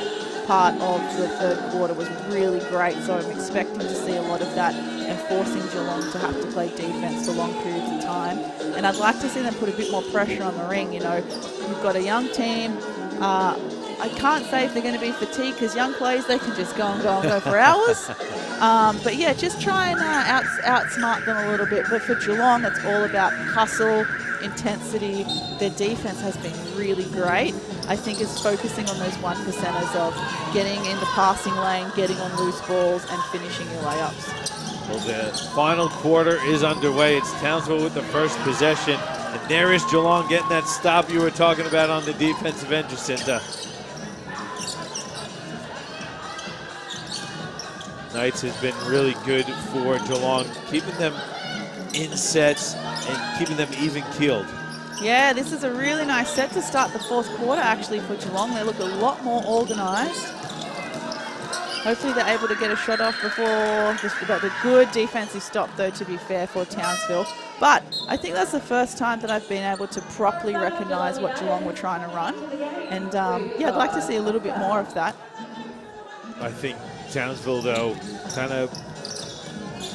part of the third quarter was really great, so I'm expecting to see a lot of that and forcing Geelong to have to play defense for long periods of time. And I'd like to see them put a bit more pressure on the ring. You know, you've got a young team. I can't say if they're going to be fatigued, because young players, they can just go for hours. But yeah, just try and outsmart them a little bit. But for Geelong, it's all about hustle, intensity. Their defense has been really great. I think it's focusing on those 1%ers of getting in the passing lane, getting on loose balls, and finishing your layups. Well, the final quarter is underway. It's Townsville with the first possession. And there is Geelong getting that stop you were talking about on the defensive end, Jacinta. Knights has been really good for Geelong, keeping them in sets and keeping them even-keeled. Yeah, this is a really nice set to start the fourth quarter, actually, for Geelong. They look a lot more organised. Hopefully they're able to get a shot off before the good defensive stop, though, to be fair, for Townsville. But I think that's the first time that I've been able to properly recognise what Geelong were trying to run. And, yeah, I'd like to see a little bit more of that. I think Townsville, though, kind of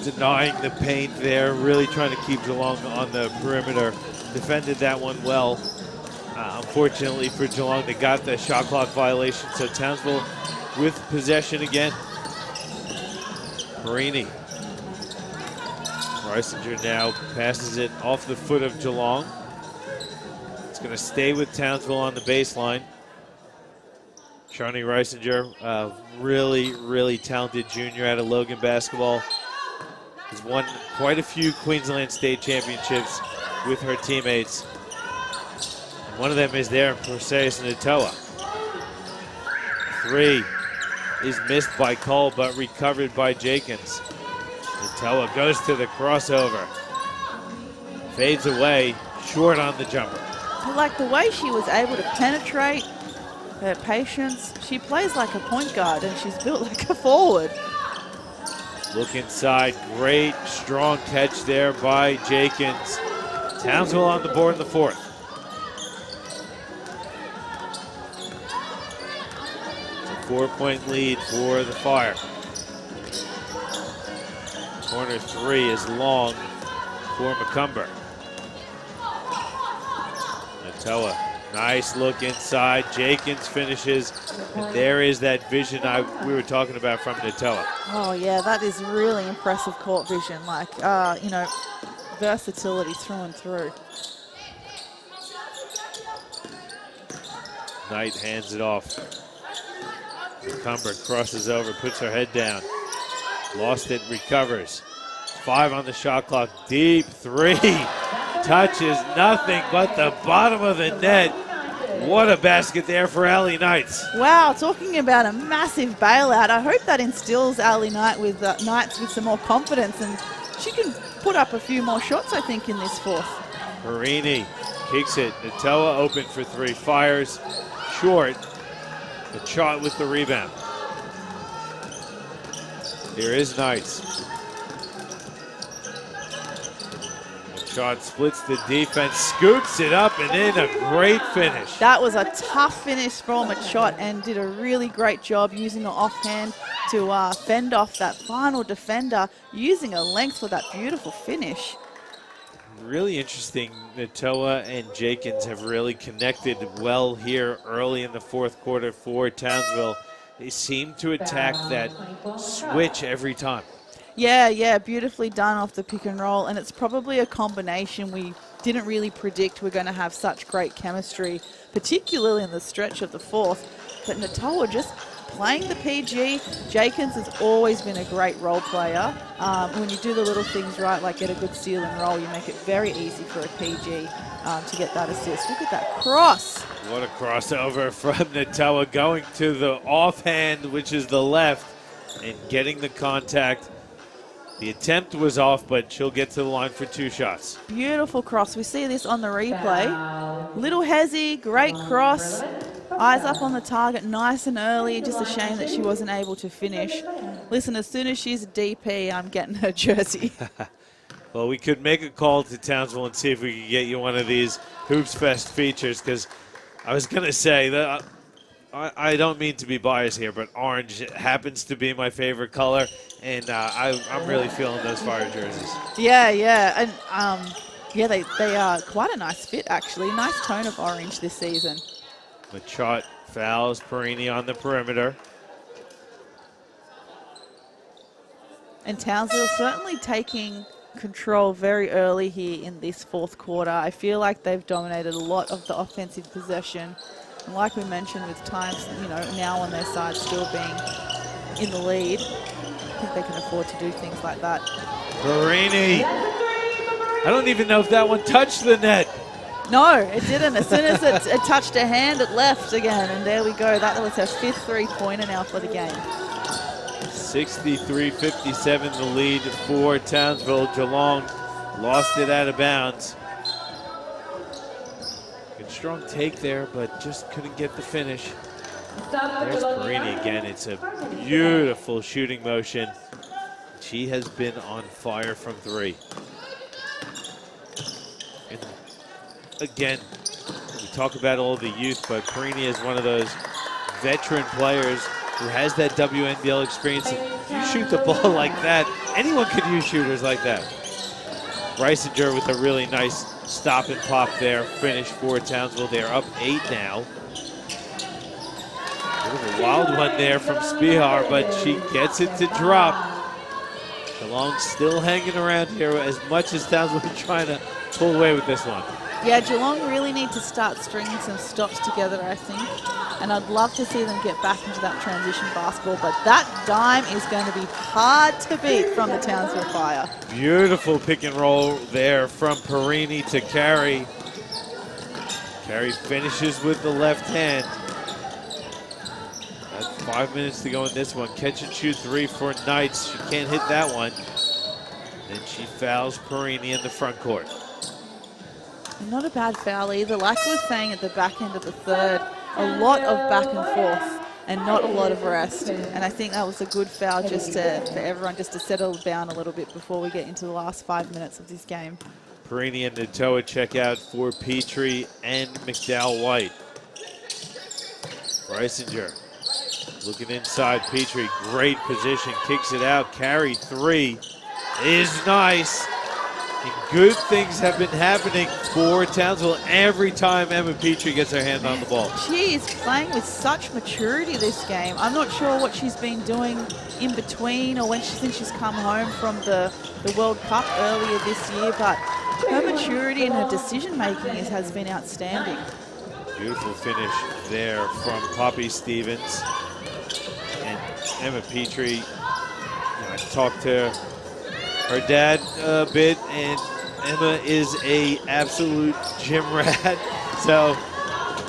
denying the paint there, really trying to keep Geelong on the perimeter. Defended that one well. Unfortunately for Geelong, they got the shot clock violation, so Townsville with possession again. Marini. Reisinger now passes it off the foot of Geelong. It's going to stay with Townsville on the baseline. Charney Reisinger, really, really talented junior out of Logan basketball. Has won quite a few Queensland State Championships with her teammates. And one of them is there in Preseason Natoa. 3 is missed by Cole, but recovered by Jenkins. Natoa goes to the crossover. Fades away, short on the jumper. I like the way she was able to penetrate, her patience. She plays like a point guard, and she's built like a forward. Look inside, great strong catch there by Jenkins. Townsville on the board in the fourth. It's a 4-point lead for the Fire. Corner 3 is long for McCumber. Natoa, nice look inside. Jenkins finishes. And there is that vision we were talking about from Natoa. Oh, yeah, that is really impressive court vision. Like, you know, versatility through and through. Knight hands it off. McCumber crosses over, puts her head down. Lost it, recovers. 5 on the shot clock, deep 3. Touches nothing but the bottom of the net. What a basket there for Allie Knights. Wow, talking about a massive bailout. I hope that instills Allie Knights with some more confidence, and she can put up a few more shots, I think, in this fourth. Marini kicks it. Natoa open for 3, fires short. But shot with the rebound. Here is Knights. Shot splits the defense, scoops it up and in, a great finish. That was a tough finish from Machot, and did a really great job using the offhand to fend off that final defender, using her length for that beautiful finish. Really interesting. Natoa and Jenkins have really connected well here early in the fourth quarter for Townsville. They seem to attack that switch every time. Yeah, beautifully done off the pick and roll, and it's probably a combination. We didn't really predict we're going to have such great chemistry, particularly in the stretch of the fourth. But Natoa just playing the PG. Jenkins has always been a great role player. When you do the little things right, like get a good steal and roll, you make it very easy for a PG to get that assist. Look at that cross. What a crossover from Natoa, going to the offhand, which is the left, and getting the contact. The attempt was off, but she'll get to the line for 2 shots. Beautiful cross. We see this on the replay. Little hezzy, great cross. Eyes up on the target, nice and early. Just a shame that she wasn't able to finish. Listen, as soon as she's a DP, I'm getting her jersey. Well, we could make a call to Townsville and see if we could get you one of these Hoopsfest features, because I was going to say that I don't mean to be biased here, but orange happens to be my favorite color, and I'm really feeling those Fire jerseys. Yeah, and yeah, they are quite a nice fit, actually. Nice tone of orange this season. Machot fouls Perini on the perimeter. And Townsville certainly taking control very early here in this fourth quarter. I feel like they've dominated a lot of the offensive possession. And like we mentioned, with times, now on their side still being in the lead, I think they can afford to do things like that. Perini. I don't even know if that one touched the net. No, it didn't. As soon as it touched her hand, it left again. And there we go. That was her 5th three-pointer now for the game. 63-57 the lead for Townsville. Geelong lost it out of bounds. Good strong take there, but just couldn't get the finish. There's Perini again. It's a beautiful shooting motion. She has been on fire from 3. And again, we talk about all the youth, but Perini is one of those veteran players who has that WNBL experience. If you shoot the ball like that, anyone could use shooters like that. Reisinger with a really nice stop and pop there, finish for Townsville. They're up 8 now. A bit of a wild one there from Spihar, but she gets it to drop. Geelong still hanging around here as much as Townsville is trying to pull away with this one. Yeah, Geelong really need to start stringing some stops together, I think. And I'd love to see them get back into that transition basketball, but that dime is going to be hard to beat from the Townsville Fire. Beautiful pick and roll there from Perini to Carey. Carey finishes with the left hand. Got 5 minutes to go in this one. Catch and shoot 3 for Knights. She can't hit that one. Then she fouls Perini in the front court. And not a bad foul either. Like we were saying at the back end of the third, a lot of back and forth and not a lot of rest. And I think that was a good foul just for everyone just to settle down a little bit before we get into the last 5 minutes of this game. Perini and Natoa check out for Petrie and McDowell-White. Reisinger looking inside. Petrie, great position, kicks it out. Carey 3 is nice. And good things have been happening for Townsville every time Emma Petrie gets her hand on the ball. She is playing with such maturity this game. I'm not sure what she's been doing in between or since she's come home from the World Cup earlier this year, but her maturity and her decision-making has been outstanding. Beautiful finish there from Poppy Stevens. And Emma Petrie, I talked to her dad a bit, and Emma is a absolute gym rat. So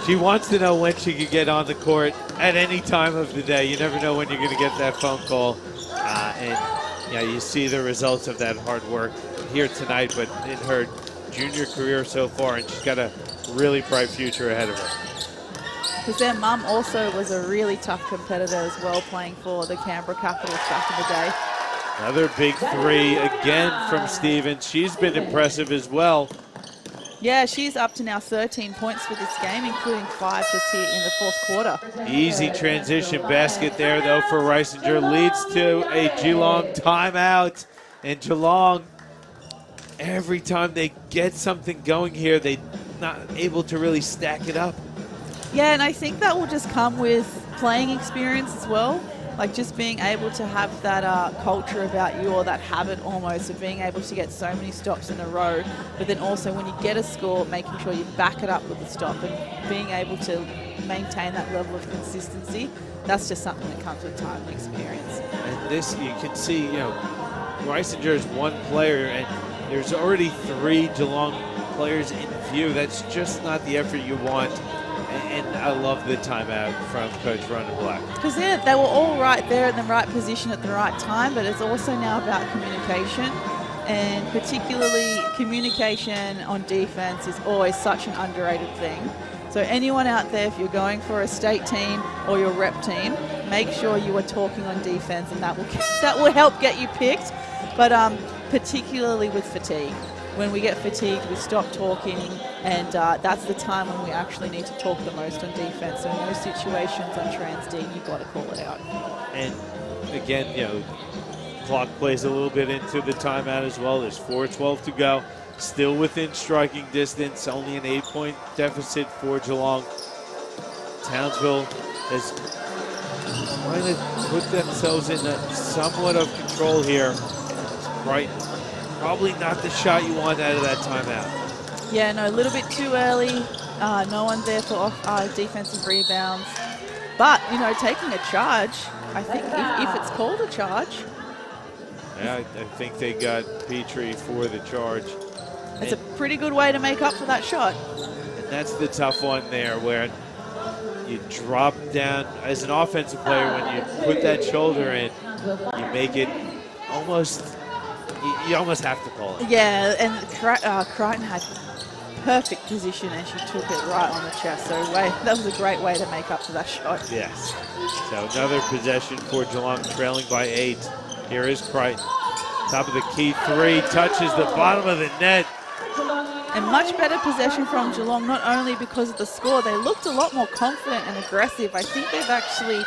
she wants to know when she could get on the court at any time of the day. You never know when you're going to get that phone call. And you see the results of that hard work here tonight, but in her junior career so far, and she's got a really bright future ahead of her. Because their mum also was a really tough competitor as well, playing for the Canberra Capitals back in the day. Another big 3 again from Stevens. She's been impressive as well. Yeah, she's up to now 13 points for this game, including 5 just here in the fourth quarter. Easy transition basket there, though, for Reisinger. Leads to a Geelong timeout. And Geelong every time they get something going here, they're not able to really stack it up. Yeah, and I think that will just come with playing experience as well. Like just being able to have that culture about you, or that habit almost of being able to get so many stops in a row, but then also when you get a score, making sure you back it up with a stop and being able to maintain that level of consistency. That's just something that comes with time and experience. And this, you can see, you know, Reisinger is one player, and there's already 3 Geelong players in view. That's just not the effort you want. And I love the timeout from Coach Ronan Black. Because they were all right there in the right position at the right time, but it's also now about communication. And particularly communication on defense is always such an underrated thing. So anyone out there, if you're going for a state team or your rep team, make sure you are talking on defense, and that will help get you picked. But particularly with fatigue. When we get fatigued, we stop talking, and that's the time when we actually need to talk the most on defense. So in those situations on trans D, you've got to call it out. And again, you know, clock plays a little bit into the timeout as well. There's 4:12 to go. Still within striking distance, only an 8-point deficit for Geelong. Townsville is trying to put themselves in somewhat of control here. Right, probably not the shot you want out of that timeout. Yeah, no, a little bit too early. No one there for defensive rebounds. But, you know, taking a charge, I think if it's called a charge. Yeah, I think they got Petrie for the charge. It's a pretty good way to make up for that shot. And that's the tough one there, where you drop down as an offensive player. When you put that shoulder in, you make it almost, you almost have to call it. Yeah, and Crichton had perfect position, and she took it right on the chest. So that was a great way to make up for that shot. Yes. So another possession for Geelong, trailing by 8. Here is Crichton. Top of the key 3, touches the bottom of the net. And much better possession from Geelong, not only because of the score. They looked a lot more confident and aggressive. I think they've actually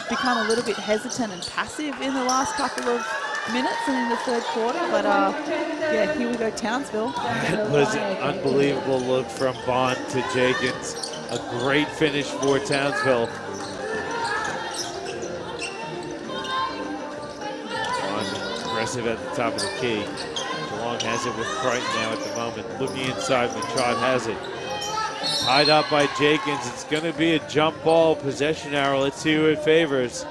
become a little bit hesitant and passive in the last couple of minutes and in the third quarter. But yeah, here we go, Townsville. That was an unbelievable look from Bond to Jenkins. A great finish for Townsville. Bond aggressive at the top of the key. Geelong has it with Crichton now at the moment. Looking inside, Machad has it. Tied up by Jenkins. It's going to be a jump ball possession arrow. Let's see who it favors.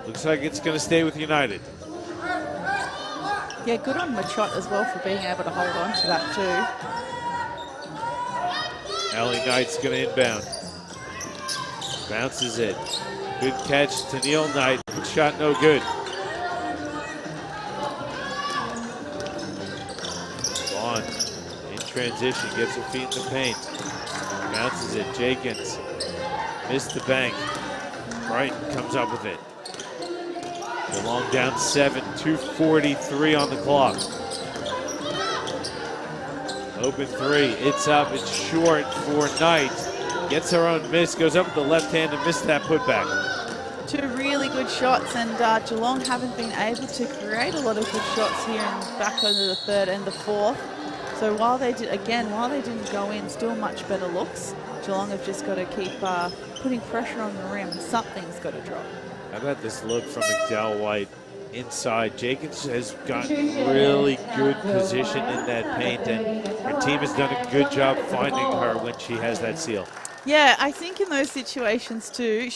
Looks like it's going to stay with United. Yeah, good on Machot as well for being able to hold on to that too. Allie Knight's going to inbound. Bounces it. Good catch to Neil Knight. Shot no good. Vaughn in transition, gets her feet in the paint. Bounces it. Jenkins missed the bank. Brighton comes up with it. Geelong down 7, 2:43 on the clock. Open 3, it's up, it's short for Knight. Gets her own miss, goes up with the left hand and missed that putback. 2 really good shots, and Geelong haven't been able to create a lot of good shots here and back over the third and the fourth. So while they didn't go in, still much better looks. Geelong have just got to keep putting pressure on the rim, and something's got to drop. How about this look from McDowell White inside? Jenkins has gotten really good position in that paint, and her team has done a good job finding her when she has that seal. Yeah, I think in those situations too,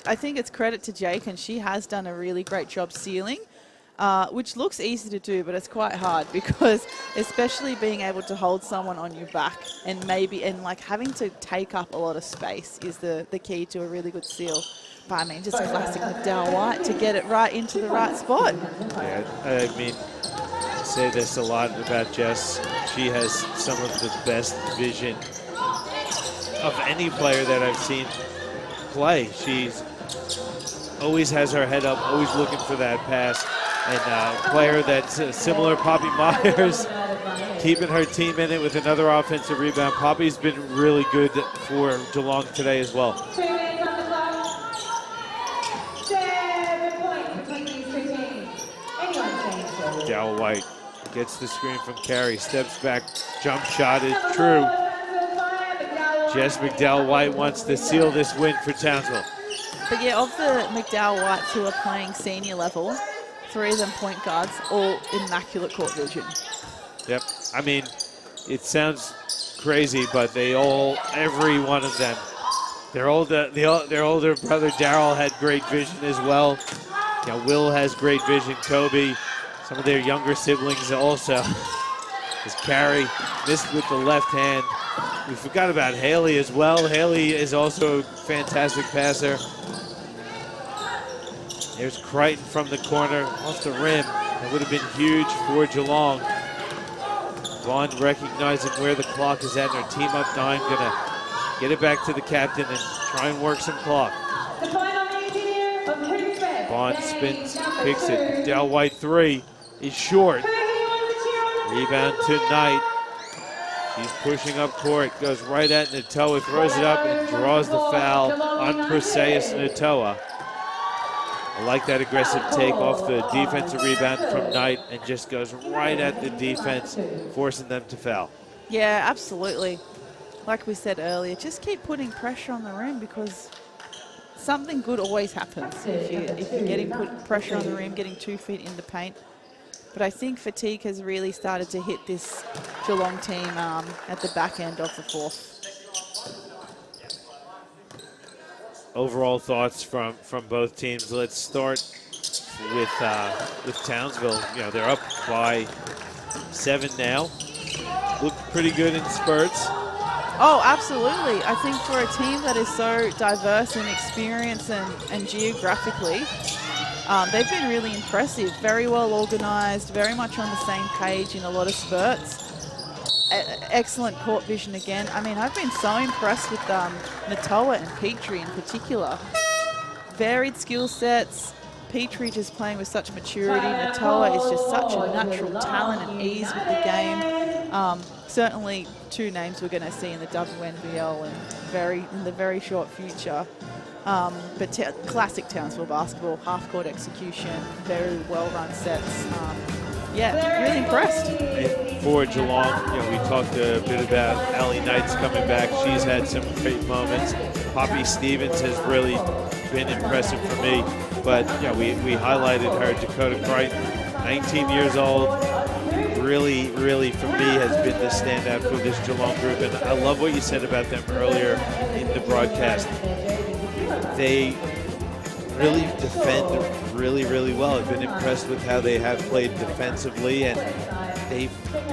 I think it's credit to Jake, and she has done a really great job sealing, which looks easy to do, but it's quite hard because especially being able to hold someone on your back and like having to take up a lot of space is the key to a really good seal. But I mean, just classic McDowell White to get it right into the right spot. Yeah, I mean, I say this a lot about Jess. She has some of the best vision of any player that I've seen play. She's always has her head up, always looking for that pass. And a player that's similar, Poppy Myers, keeping her team in it with another offensive rebound. Poppy's been really good for Geelong today as well. 2 minutes on the clock. 7 points between these 2 teams. Anyone saying so? Dow White Gets the screen from Carey, steps back, jump shot is true. Jess McDowell-White wants to seal this win for Townsville. But yeah, of the McDowell-Whites who are playing senior level, 3 of them point guards, all immaculate court vision. Yep, I mean, it sounds crazy, but every one of them, their older brother Daryl had great vision as well. You know, Will has great vision, Kobe, some of their younger siblings also. As Carey missed with the left hand. We forgot about Haley as well. Haley is also a fantastic passer. There's Crichton from the corner off the rim. That would have been huge for Geelong. Vaughn recognizing where the clock is at. Their team up 9, gonna get it back to the captain and try and work some clock. Vaughn spins, picks it. McDowell-White 3 is short. Rebound to Knight. She's pushing up court, goes right at Natoa, throws it up and draws the foul on Perseus Natoa. I like that aggressive take off the defensive rebound from Knight and just goes right at the defense, forcing them to foul. Yeah, absolutely. Like we said earlier, just keep putting pressure on the rim because something good always happens if you're getting pressure on the rim, getting 2 feet in the paint. But I think fatigue has really started to hit this Geelong team at the back end of the 4th. Overall thoughts from both teams. Let's start with Townsville. You know, they're up by 7 now. Look pretty good in spurts. Oh, absolutely. I think for a team that is so diverse in experience and geographically, they've been really impressive. Very well organized, very much on the same page in a lot of spurts. Excellent court vision again. I mean, I've been so impressed with Natoa and Petrie in particular. Varied skill sets. Petrie just playing with such maturity. Natoa is just such a natural talent and ease with the game. Certainly 2 names we're going to see in the WNBL in the very short future. But classic Townsville basketball, half-court execution, very well-run sets. Yeah, really impressed. For Geelong, you know, we talked a bit about Allie Knight's coming back. She's had some great moments. Poppy Stevens has really been impressive for me. But, you know, we highlighted her, Dakota Crichton, 19 years old. Really, really, for me, has been the standout for this Geelong group. And I love what you said about them earlier in the broadcast. They really defend really, really well. I've been impressed with how they have played defensively, and they've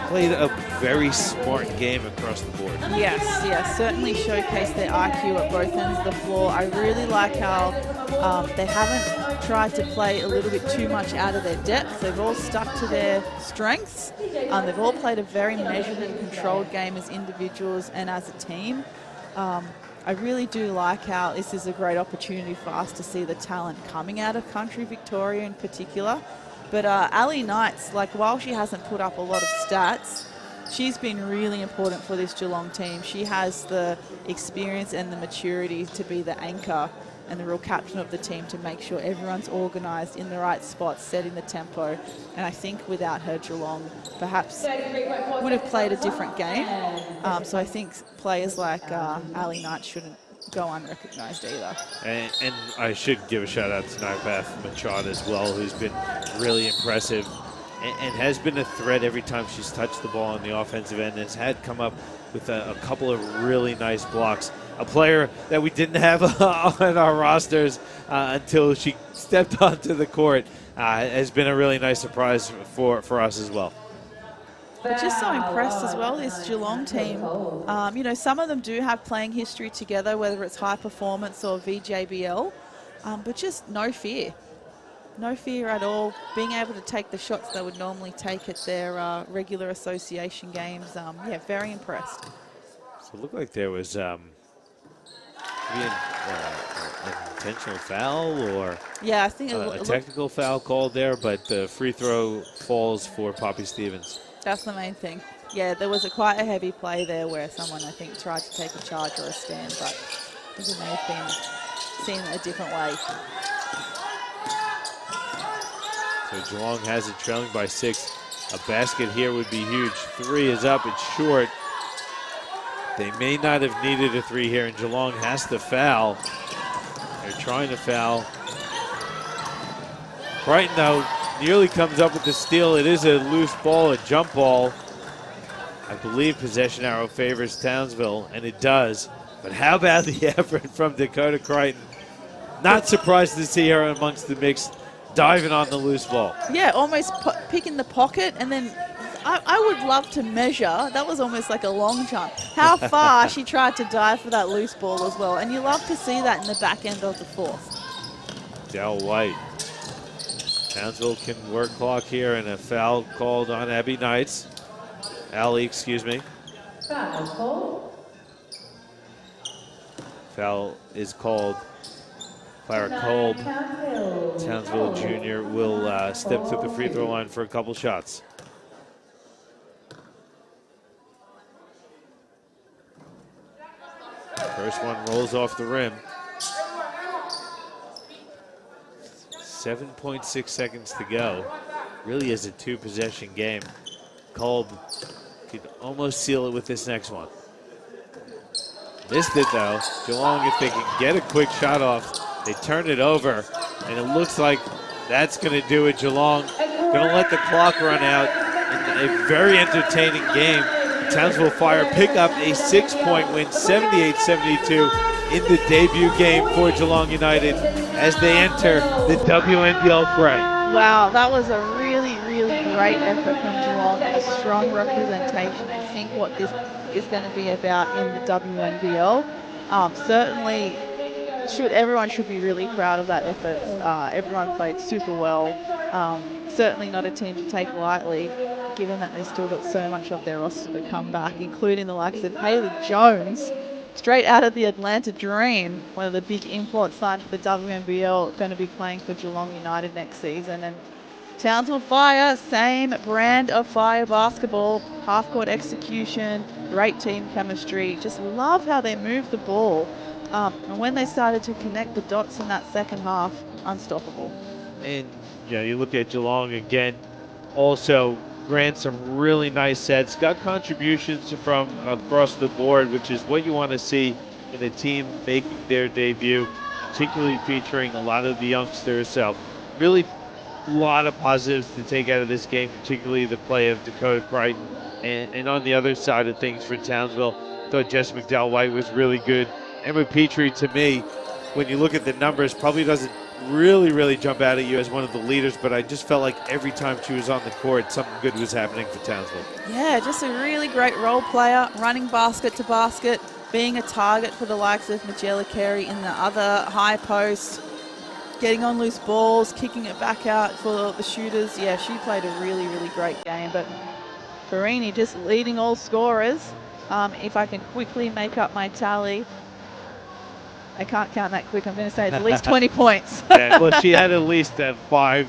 played a very smart game across the board. Yes, certainly showcased their IQ at both ends of the floor. I really like how they haven't tried to play a little bit too much out of their depth. They've all stuck to their strengths. They've all played a very measured and controlled game as individuals and as a team. I really do like how this is a great opportunity for us to see the talent coming out of country Victoria in particular. But Allie Knight's, like, while she hasn't put up a lot of stats, she's been really important for this Geelong team. She has the experience and the maturity to be the anchor and the real captain of the team to make sure everyone's organised in the right spots, setting the tempo. And I think without her, Geelong perhaps would have played a different game. So I think players like Allie Knight shouldn't go unrecognised either. And I should give a shout out to Narpath Machado as well, who's been really impressive and has been a threat every time she's touched the ball on the offensive end, and has come up with a couple of really nice blocks. A player that we didn't have on our rosters until she stepped onto the court has been a really nice surprise for us as well. But just so impressed as well, this Geelong team. You know, some of them do have playing history together, whether it's high performance or VJBL, but just no fear. No fear at all. Being able to take the shots they would normally take at their regular association games. Yeah, very impressed. So it looked like there was an intentional foul or yeah, I think a technical foul called there, but the free throw falls for Poppy Stevens. That's the main thing. Yeah, there was quite a heavy play there where someone, I think, tried to take a charge or a stand, but I think it may have been seen a different way. So Geelong has it trailing by 6. A basket here would be huge. 3 is up, it's short. They may not have needed a 3 here, and Geelong has to foul. They're trying to foul. Crichton, though, nearly comes up with the steal. It is a loose ball, a jump ball. I believe possession arrow favors Townsville, and it does. But how about the effort from Dakota Crichton? Not surprised to see her amongst the mix, diving on the loose ball. Yeah, almost picking the pocket, and then I would love to measure. That was almost like a long jump. How far she tried to dive for that loose ball as well. And you love to see that in the back end of the fourth. Del White. Townsville can work clock here, and a foul called on Abby Knights. Allie, excuse me. Foul is called. Clara Kolb. Townsville Jr. will step to the free throw line for a couple shots. First one rolls off the rim. 7.6 seconds to go. Really is a 2-possession game. Kolb could almost seal it with this next one. Missed it though. Geelong, if they can get a quick shot off, they turn it over, and it looks like that's going to do it. Geelong going to let the clock run out in a very entertaining game. Townsville Fire pick up a 6-point win, 78-72 in the debut game for Geelong United as they enter the WNBL fray. Wow, that was a really, really great effort from Geelong. A strong representation. I think what this is going to be about in the WNBL. Certainly, everyone should be really proud of that effort. Everyone played super well. Certainly not a team to take lightly, given that they still got so much of their roster to come back, including the likes of Haley Jones, straight out of the Atlanta Dream, one of the big imports signed for the WNBL, going to be playing for Geelong United next season. And Townsville Fire, same brand of Fire basketball, half-court execution, great team chemistry. Just love how they move the ball. And when they started to connect the dots in that second half, unstoppable. And you look at Geelong again, also ran some really nice sets, got contributions from across the board, which is what you want to see in a team making their debut, particularly featuring a lot of the youngsters. So really a lot of positives to take out of this game, particularly the play of Dakota Crichton. And on the other side of things for Townsville, I thought Jess McDowell-White was really good. Emma Petrie, to me, when you look at the numbers, probably doesn't really jump out at you as one of the leaders, but I just felt like every time she was on the court, something good was happening for Townsville. Yeah, just a really great role player, running basket to basket, being a target for the likes of Magella Carey in the other high post, getting on loose balls, kicking it back out for the shooters. Yeah, she played a really great game, but Farini just leading all scorers. If I can quickly make up my tally, I can't count that quick. I'm going to say it's at least 20 points. Yeah, well, she had at least 5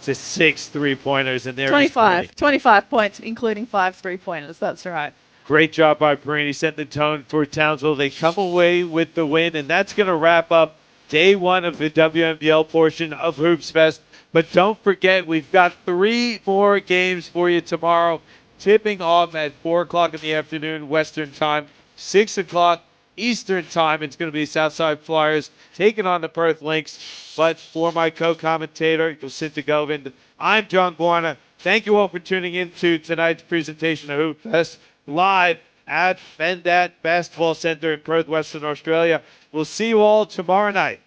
to 6 3-pointers, and there 25 points, including 5 3-pointers. That's right. Great job by Perini, set the tone for Townsville. They come away with the win, and that's going to wrap up day 1 of the WNBL portion of Hoopsfest. But don't forget, we've got 3 more games for you tomorrow, tipping off at 4 o'clock in the afternoon Western time, 6 o'clock Eastern time. It's going to be Southside Flyers taking on the Perth Lynx. But for my co-commentator, Jacinta Govind, I'm John Guarna. Thank you all for tuning in to tonight's presentation of Hoopfest live at Bendat Basketball Center in Perth, Western Australia. We'll see you all tomorrow night.